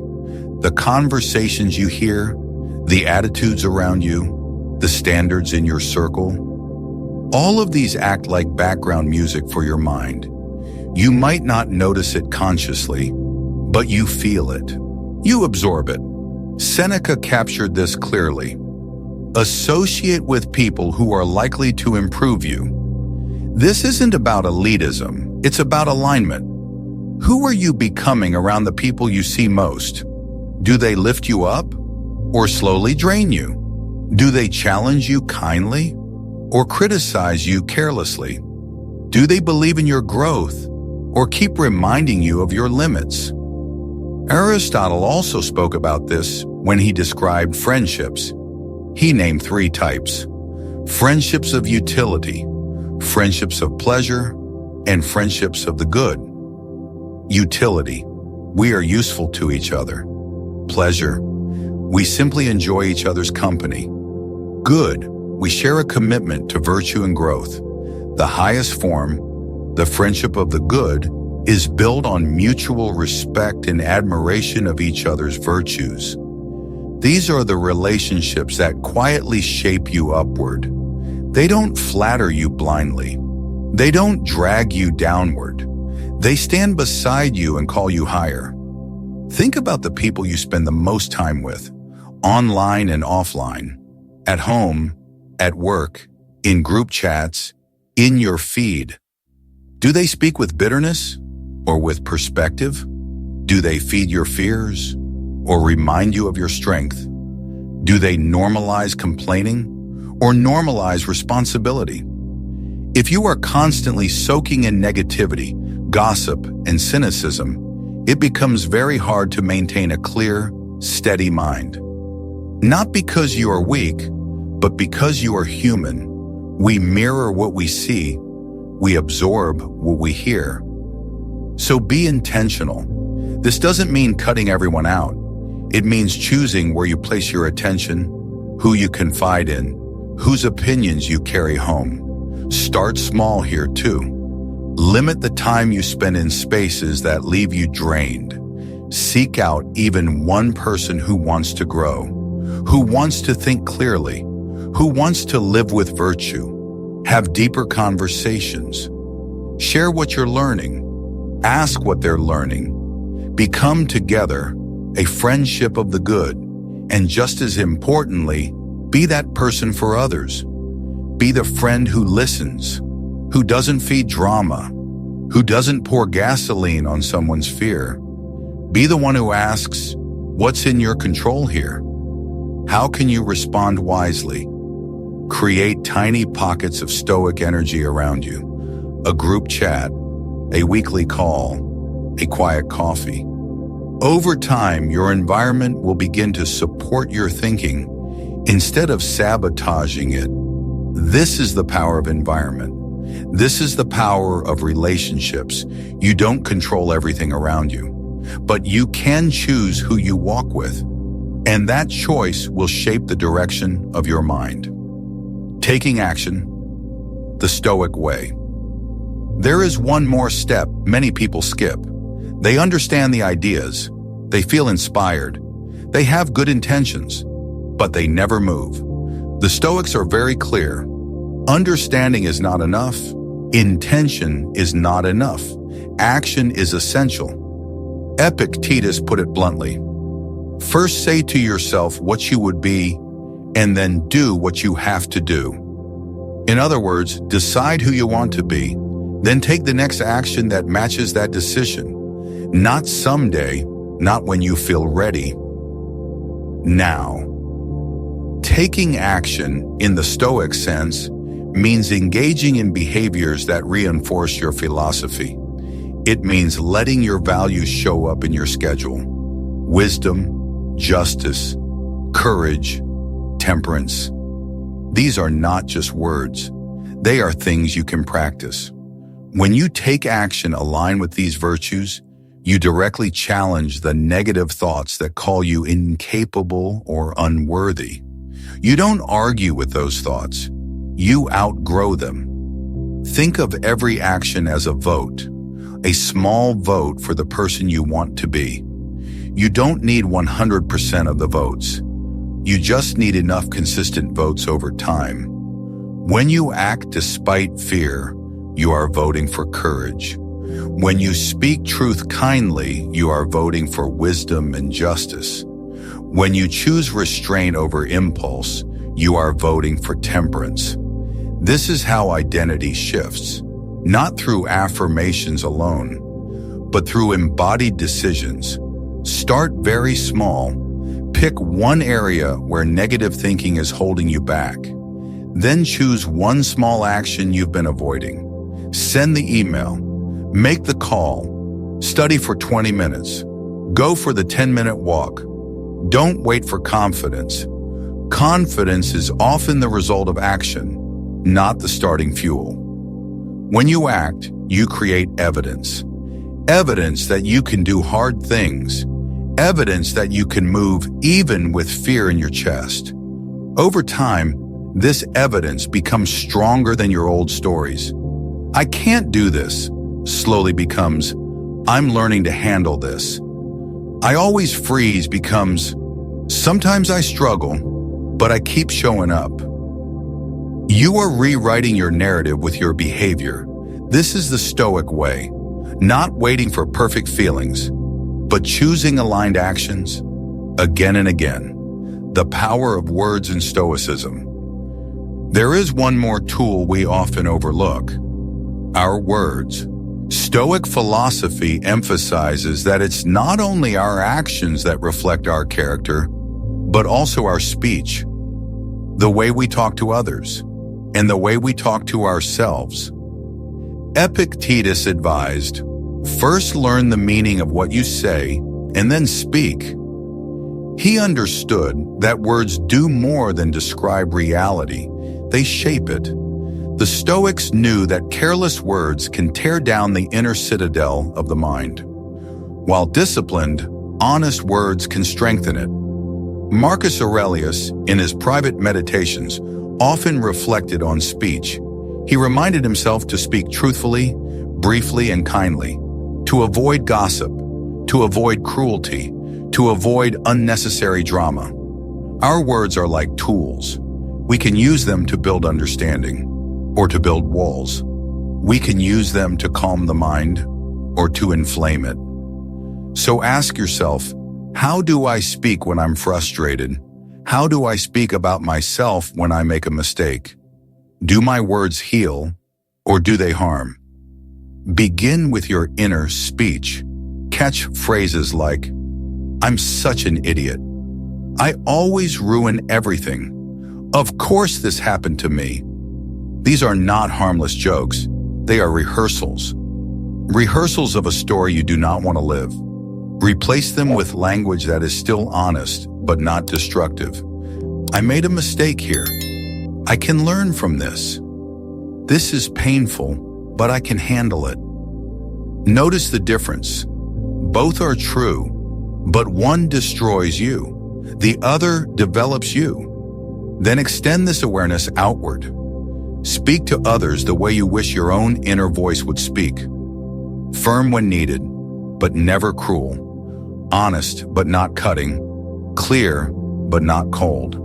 The conversations you hear, the attitudes around you, the standards in your circle. All of these act like background music for your mind. You might not notice it consciously, but you feel it. You absorb it. Seneca captured this clearly. Associate with people who are likely to improve you. This isn't about elitism, it's about alignment. Who are you becoming around the people you see most? Do they lift you up or slowly drain you? Do they challenge you kindly or criticize you carelessly? Do they believe in your growth or keep reminding you of your limits? Aristotle also spoke about this when he described friendships. He named 3 types: friendships of utility, friendships of pleasure, and friendships of the good. Utility: we are useful to each other. Pleasure: we simply enjoy each other's company. Good: we share a commitment to virtue and growth. The highest form, the friendship of the good, is built on mutual respect and admiration of each other's virtues. These are the relationships that quietly shape you upward. They don't flatter you blindly. They don't drag you downward. They stand beside you and call you higher. Think about the people you spend the most time with. online and offline, at home, at work, in group chats, in your feed. Do they speak with bitterness or with perspective? Do they feed your fears or remind you of your strength? Do they normalize complaining or normalize responsibility? If you are constantly soaking in negativity, gossip, and cynicism, it becomes very hard to maintain a clear, steady mind. Not because you are weak, but because you are human. We mirror what we see, we absorb what we hear. So be intentional. This doesn't mean cutting everyone out. It means choosing where you place your attention, who you confide in, whose opinions you carry home. Start small here too. Limit the time you spend in spaces that leave you drained. Seek out even one person who wants to grow, who wants to think clearly, who wants to live with virtue. Have deeper conversations. Share what you're learning. Ask what they're learning. Become together a friendship of the good, and just as importantly, be that person for others. Be the friend who listens, who doesn't feed drama, who doesn't pour gasoline on someone's fear. Be the one who asks, what's in your control here? How can you respond wisely? Create tiny pockets of Stoic energy around you. A group chat, a weekly call, a quiet coffee. Over time, your environment will begin to support your thinking instead of sabotaging it. This is the power of environment. This is the power of relationships. You don't control everything around you, but you can choose who you walk with, and that choice will shape the direction of your mind. Taking action, the Stoic way. There is one more step many people skip. They understand the ideas, they feel inspired, they have good intentions, but they never move. The Stoics are very clear. Understanding is not enough. Intention is not enough. Action is essential. Epictetus put it bluntly. First say to yourself what you would be, and then do what you have to do. In other words, decide who you want to be, then take the next action that matches that decision. Not someday, not when you feel ready. Now. Taking action, in the Stoic sense, means engaging in behaviors that reinforce your philosophy. It means letting your values show up in your schedule. Wisdom, justice, courage, temperance. These are not just words. They are things you can practice. When you take action aligned with these virtues, you directly challenge the negative thoughts that call you incapable or unworthy. You don't argue with those thoughts. You outgrow them. Think of every action as a vote, a small vote for the person you want to be. You don't need 100% of the votes. You just need enough consistent votes over time. When you act despite fear, you are voting for courage. When you speak truth kindly, you are voting for wisdom and justice. When you choose restraint over impulse, you are voting for temperance. This is how identity shifts, not through affirmations alone, but through embodied decisions. Start very small. Pick one area where negative thinking is holding you back. Then choose one small action you've been avoiding. Send the email. Make the call. Study for 20 minutes. Go for the 10-minute walk. Don't wait for confidence. Confidence is often the result of action, not the starting fuel. When you act, you create evidence. Evidence that you can do hard things. Evidence that you can move even with fear in your chest. Over time, this evidence becomes stronger than your old stories. I can't do this slowly becomes, I'm learning to handle this. I always freeze becomes, sometimes I struggle, but I keep showing up. You are rewriting your narrative with your behavior. This is the Stoic way, not waiting for perfect feelings, but choosing aligned actions again and again. The power of words in Stoicism. There is one more tool we often overlook: our words. Stoic philosophy emphasizes that it's not only our actions that reflect our character, but also our speech, the way we talk to others, and the way we talk to ourselves. Epictetus advised, first learn the meaning of what you say and then speak. He understood that words do more than describe reality, they shape it. The Stoics knew that careless words can tear down the inner citadel of the mind, while disciplined, honest words can strengthen it. Marcus Aurelius, in his private meditations, often reflected on speech. He reminded himself to speak truthfully, briefly, and kindly, to avoid gossip, to avoid cruelty, to avoid unnecessary drama. Our words are like tools. We can use them to build understanding, or to build walls. We can use them to calm the mind, or to inflame it. So ask yourself, how do I speak when I'm frustrated? How do I speak about myself when I make a mistake? Do my words heal, or do they harm? Begin with your inner speech. Catch phrases like, I'm such an idiot. I always ruin everything. Of course this happened to me. These are not harmless jokes. They are rehearsals. Rehearsals of a story you do not want to live. Replace them with language that is still honest, but not destructive. I made a mistake here. I can learn from this. This is painful, but I can handle it. Notice the difference. Both are true, but one destroys you. The other develops you. Then extend this awareness outward. Speak to others the way you wish your own inner voice would speak. Firm when needed, but never cruel. Honest, but not cutting. Clear, but not cold.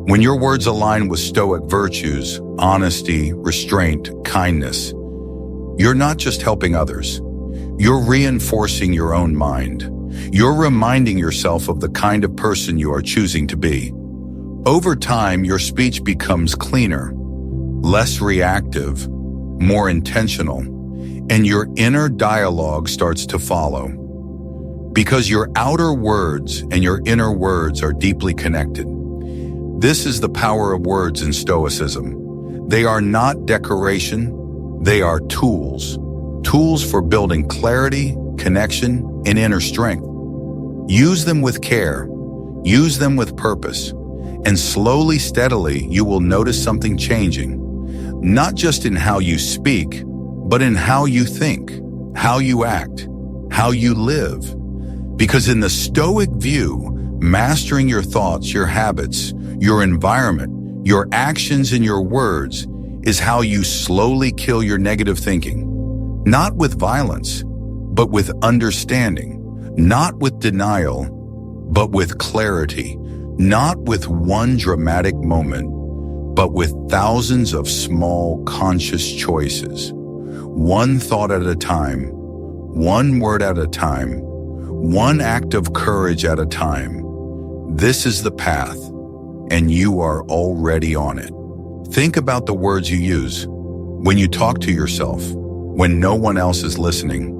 When your words align with Stoic virtues, honesty, restraint, kindness, you're not just helping others. You're reinforcing your own mind. You're reminding yourself of the kind of person you are choosing to be. Over time, your speech becomes cleaner, less reactive, more intentional, and your inner dialogue starts to follow. Because your outer words and your inner words are deeply connected. This is the power of words in Stoicism. They are not decoration, they are tools. Tools for building clarity, connection, and inner strength. Use them with care, use them with purpose, and slowly, steadily, you will notice something changing. Not just in how you speak, but in how you think, how you act, how you live. Because in the Stoic view, mastering your thoughts, your habits, your environment, your actions, and your words is how you slowly kill your negative thinking. Not with violence, but with understanding. Not with denial, but with clarity. Not with one dramatic moment, but with thousands of small conscious choices. One thought at a time, one word at a time, one act of courage at a time. This is the path, and you are already on it. Think about the words you use when you talk to yourself, when no one else is listening.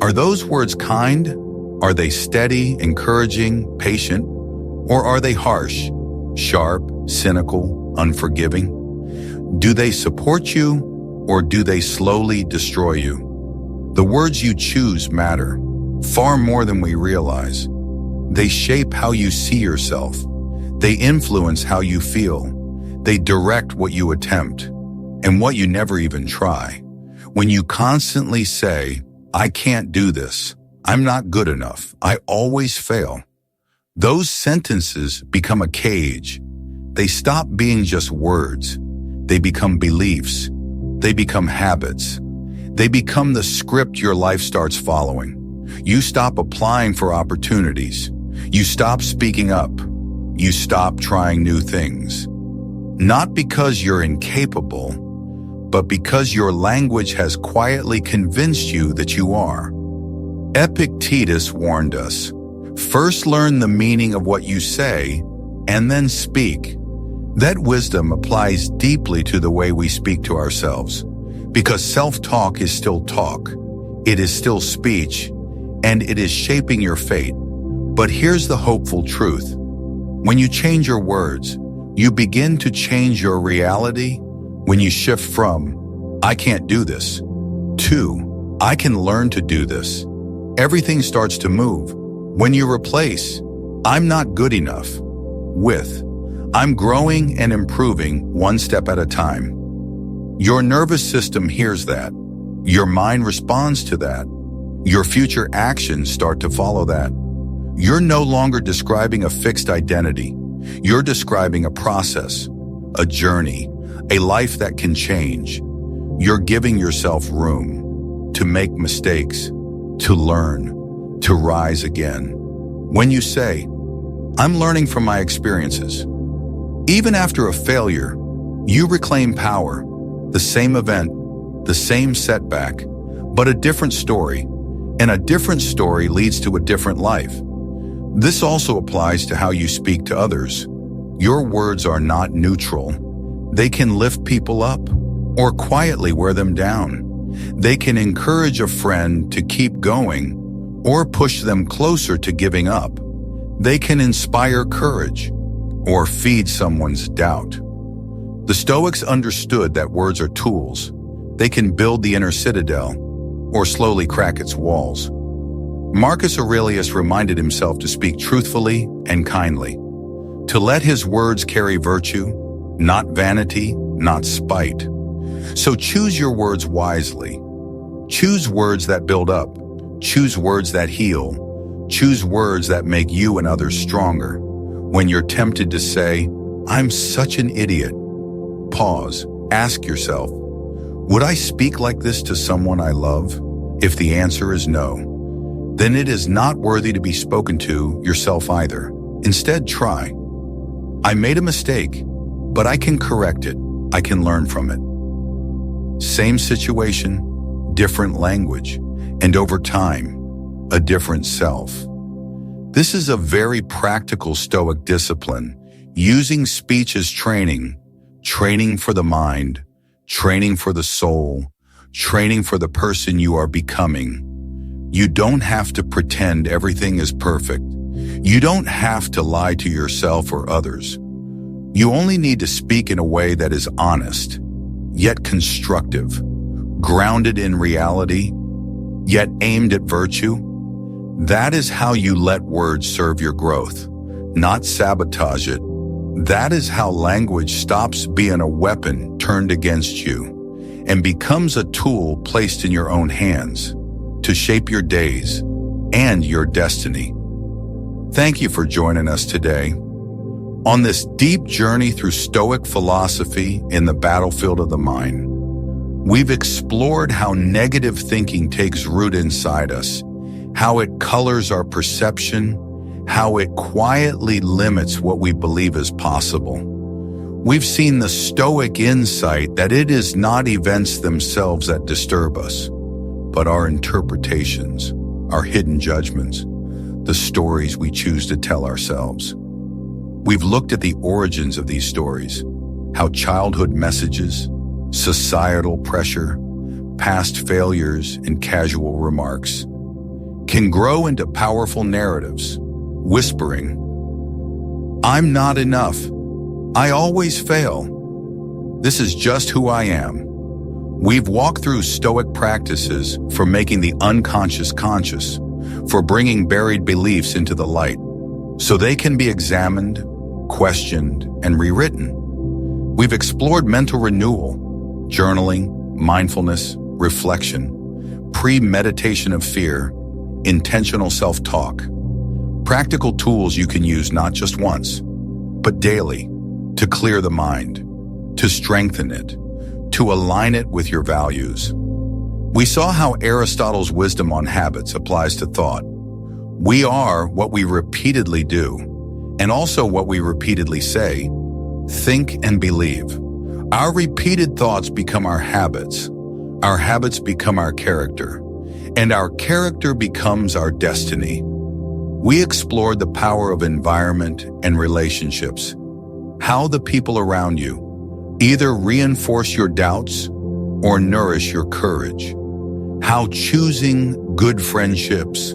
Are those words kind? Are they steady, encouraging, patient? Or are they harsh, sharp, cynical, unforgiving? Do they support you, or do they slowly destroy you? The words you choose matter, far more than we realize. They shape how you see yourself. They influence how you feel. They direct what you attempt, and what you never even try. When you constantly say, I can't do this, I'm not good enough, I always fail, those sentences become a cage. They stop being just words. They become beliefs. They become habits. They become the script your life starts following. You stop applying for opportunities. You stop speaking up. You stop trying new things. Not because you're incapable, but because your language has quietly convinced you that you are. Epictetus warned us, first learn the meaning of what you say, and then speak. That wisdom applies deeply to the way we speak to ourselves, because self-talk is still talk, it is still speech, and it is shaping your fate. But here's the hopeful truth. When you change your words, you begin to change your reality. When you shift from, "I can't do this," to, "I can learn to do this," everything starts to move. When you replace, "I'm not good enough," with, "I'm growing and improving one step at a time," your nervous system hears that. Your mind responds to that. Your future actions start to follow that. You're no longer describing a fixed identity. You're describing a process, a journey, a life that can change. You're giving yourself room to make mistakes, to learn, to rise again. When you say, "I'm learning from my experiences," even after a failure, you reclaim power. The same event, the same setback, but a different story. And a different story leads to a different life. This also applies to how you speak to others. Your words are not neutral. They can lift people up or quietly wear them down. They can encourage a friend to keep going or push them closer to giving up. They can inspire courage or feed someone's doubt. The Stoics understood that words are tools. They can build the inner citadel or slowly crack its walls. Marcus Aurelius reminded himself to speak truthfully and kindly, to let his words carry virtue, not vanity, not spite. So choose your words wisely. Choose words that build up. Choose words that heal. Choose words that make you and others stronger. When you're tempted to say, "I'm such an idiot," pause. Ask yourself, would I speak like this to someone I love? If the answer is no, then it is not worthy to be spoken to yourself either. Instead, try. I made a mistake, but I can correct it. I can learn from it. Same situation, different language, and over time, a different self. This is a very practical Stoic discipline, using speech as training for the mind, training for the soul, training for the person you are becoming. You don't have to pretend everything is perfect. You don't have to lie to yourself or others. You only need to speak in a way that is honest, yet constructive, grounded in reality, yet aimed at virtue. That is how you let words serve your growth, not sabotage it. That is how language stops being a weapon turned against you and becomes a tool placed in your own hands to shape your days and your destiny. Thank you for joining us today on this deep journey through Stoic philosophy in the battlefield of the mind. We've explored how negative thinking takes root inside us, how it colors our perception, how it quietly limits what we believe is possible. We've seen the Stoic insight that it is not events themselves that disturb us, but our interpretations, our hidden judgments, the stories we choose to tell ourselves. We've looked at the origins of these stories, how childhood messages, societal pressure, past failures, and casual remarks can grow into powerful narratives, whispering, "I'm not enough. I always fail. This is just who I am." We've walked through Stoic practices for making the unconscious conscious, for bringing buried beliefs into the light, so they can be examined, questioned, and rewritten. We've explored mental renewal, journaling, mindfulness, reflection, premeditation of fear, intentional self-talk, practical tools you can use not just once, but daily, to clear the mind, to strengthen it, to align it with your values. We saw how Aristotle's wisdom on habits applies to thought. We are what we repeatedly do, and also what we repeatedly say, think, and believe. Our repeated thoughts become our habits become our character, and our character becomes our destiny. We explored the power of environment and relationships, how the people around you either reinforce your doubts or nourish your courage, how choosing good friendships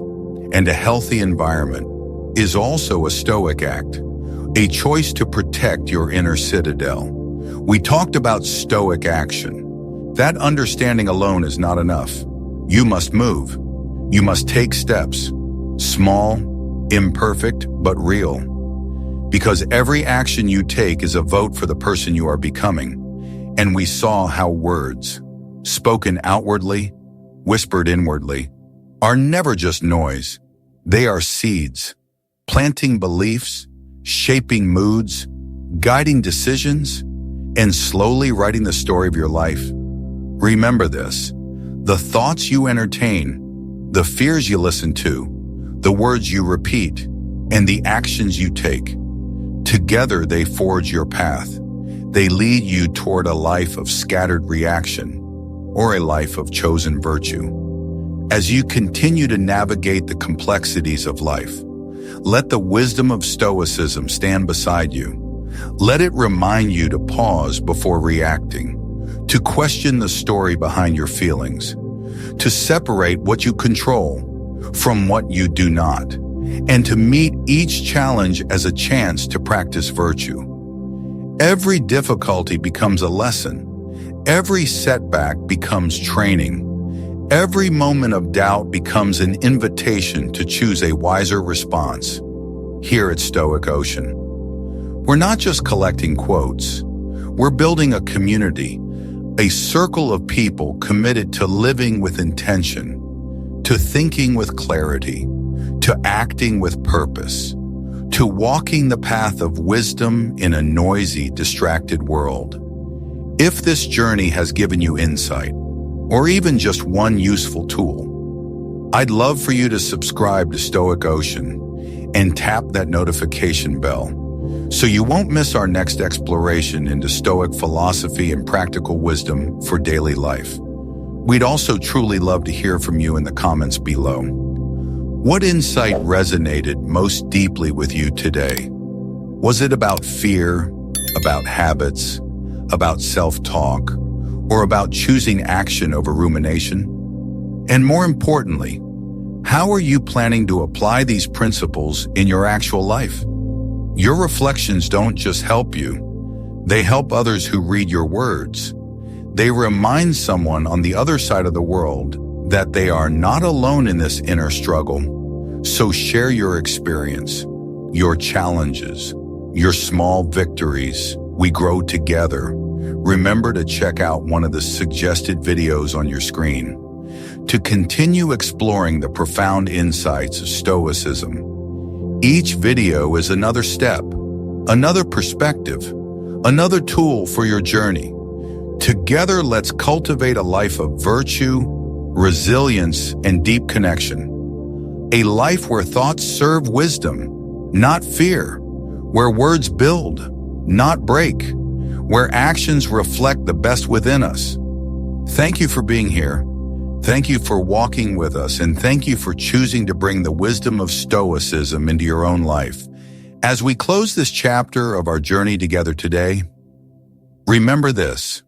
and a healthy environment is also a Stoic act, a choice to protect your inner citadel. We talked about Stoic action. That understanding alone is not enough. You must move. You must take steps, small, imperfect, but real. Because every action you take is a vote for the person you are becoming. And we saw how words, spoken outwardly, whispered inwardly, are never just noise. They are seeds, planting beliefs, shaping moods, guiding decisions, and slowly writing the story of your life. Remember this: the thoughts you entertain, the fears you listen to, the words you repeat, and the actions you take, together they forge your path. They lead you toward a life of scattered reaction or a life of chosen virtue. As you continue to navigate the complexities of life, let the wisdom of Stoicism stand beside you. Let it remind you to pause before reacting, to question the story behind your feelings, to separate what you control from what you do not, and to meet each challenge as a chance to practice virtue. Every difficulty becomes a lesson. Every setback becomes training. Every moment of doubt becomes an invitation to choose a wiser response. Here at Stoic Ocean, we're not just collecting quotes. We're building a community, a circle of people committed to living with intention, to thinking with clarity, to acting with purpose, to walking the path of wisdom in a noisy, distracted world. If this journey has given you insight, or even just one useful tool, I'd love for you to subscribe to Stoic Ocean and tap that notification bell so you won't miss our next exploration into Stoic philosophy and practical wisdom for daily life. We'd also truly love to hear from you in the comments below. What insight resonated most deeply with you today? Was it about fear, about habits, about self-talk, or about choosing action over rumination? And more importantly, how are you planning to apply these principles in your actual life? Your reflections don't just help you, they help others who read your words. They remind someone on the other side of the world that they are not alone in this inner struggle. So share your experience, your challenges, your small victories. We grow together. Remember to check out one of the suggested videos on your screen to continue exploring the profound insights of Stoicism. Each video is another step, another perspective, another tool for your journey. Together, let's cultivate a life of virtue, resilience, and deep connection. A life where thoughts serve wisdom, not fear, where words build, not break, where actions reflect the best within us. Thank you for being here. Thank you for walking with us, and thank you for choosing to bring the wisdom of Stoicism into your own life. As we close this chapter of our journey together today, remember this: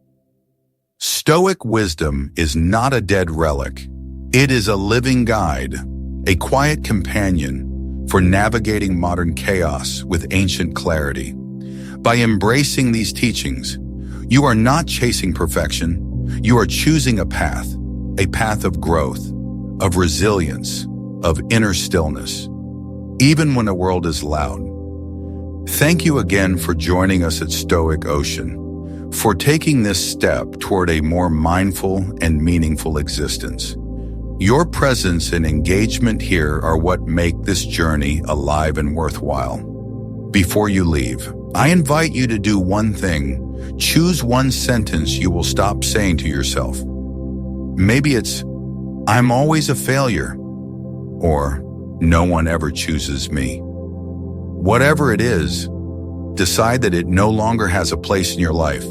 Stoic wisdom is not a dead relic. It is a living guide, a quiet companion for navigating modern chaos with ancient clarity. By embracing these teachings, you are not chasing perfection. You are choosing a path of growth, of resilience, of inner stillness, even when the world is loud. Thank you again for joining us at Stoic Ocean, for taking this step toward a more mindful and meaningful existence. Your presence and engagement here are what make this journey alive and worthwhile. Before you leave, I invite you to do one thing. Choose one sentence you will stop saying to yourself. Maybe it's, "I'm always a failure," or "No one ever chooses me." Whatever it is, decide that it no longer has a place in your life.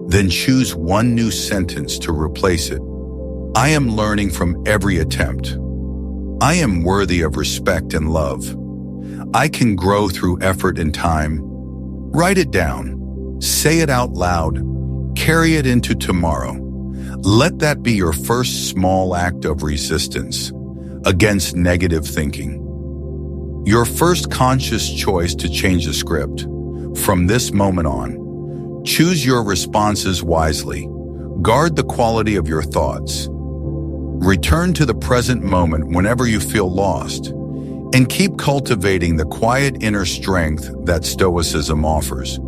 Then choose one new sentence to replace it. I am learning from every attempt. I am worthy of respect and love. I can grow through effort and time. Write it down. Say it out loud. Carry it into tomorrow. Let that be your first small act of resistance against negative thinking. Your first conscious choice to change the script. From this moment on, choose your responses wisely. Guard the quality of your thoughts. Return to the present moment whenever you feel lost, and keep cultivating the quiet inner strength that Stoicism offers.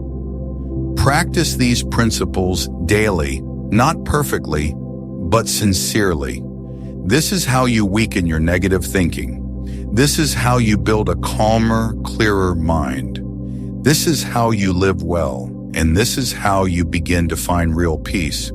Practice these principles daily, not perfectly, but sincerely. This is how you weaken your negative thinking. This is how you build a calmer, clearer mind. This is how you live well, and this is how you begin to find real peace.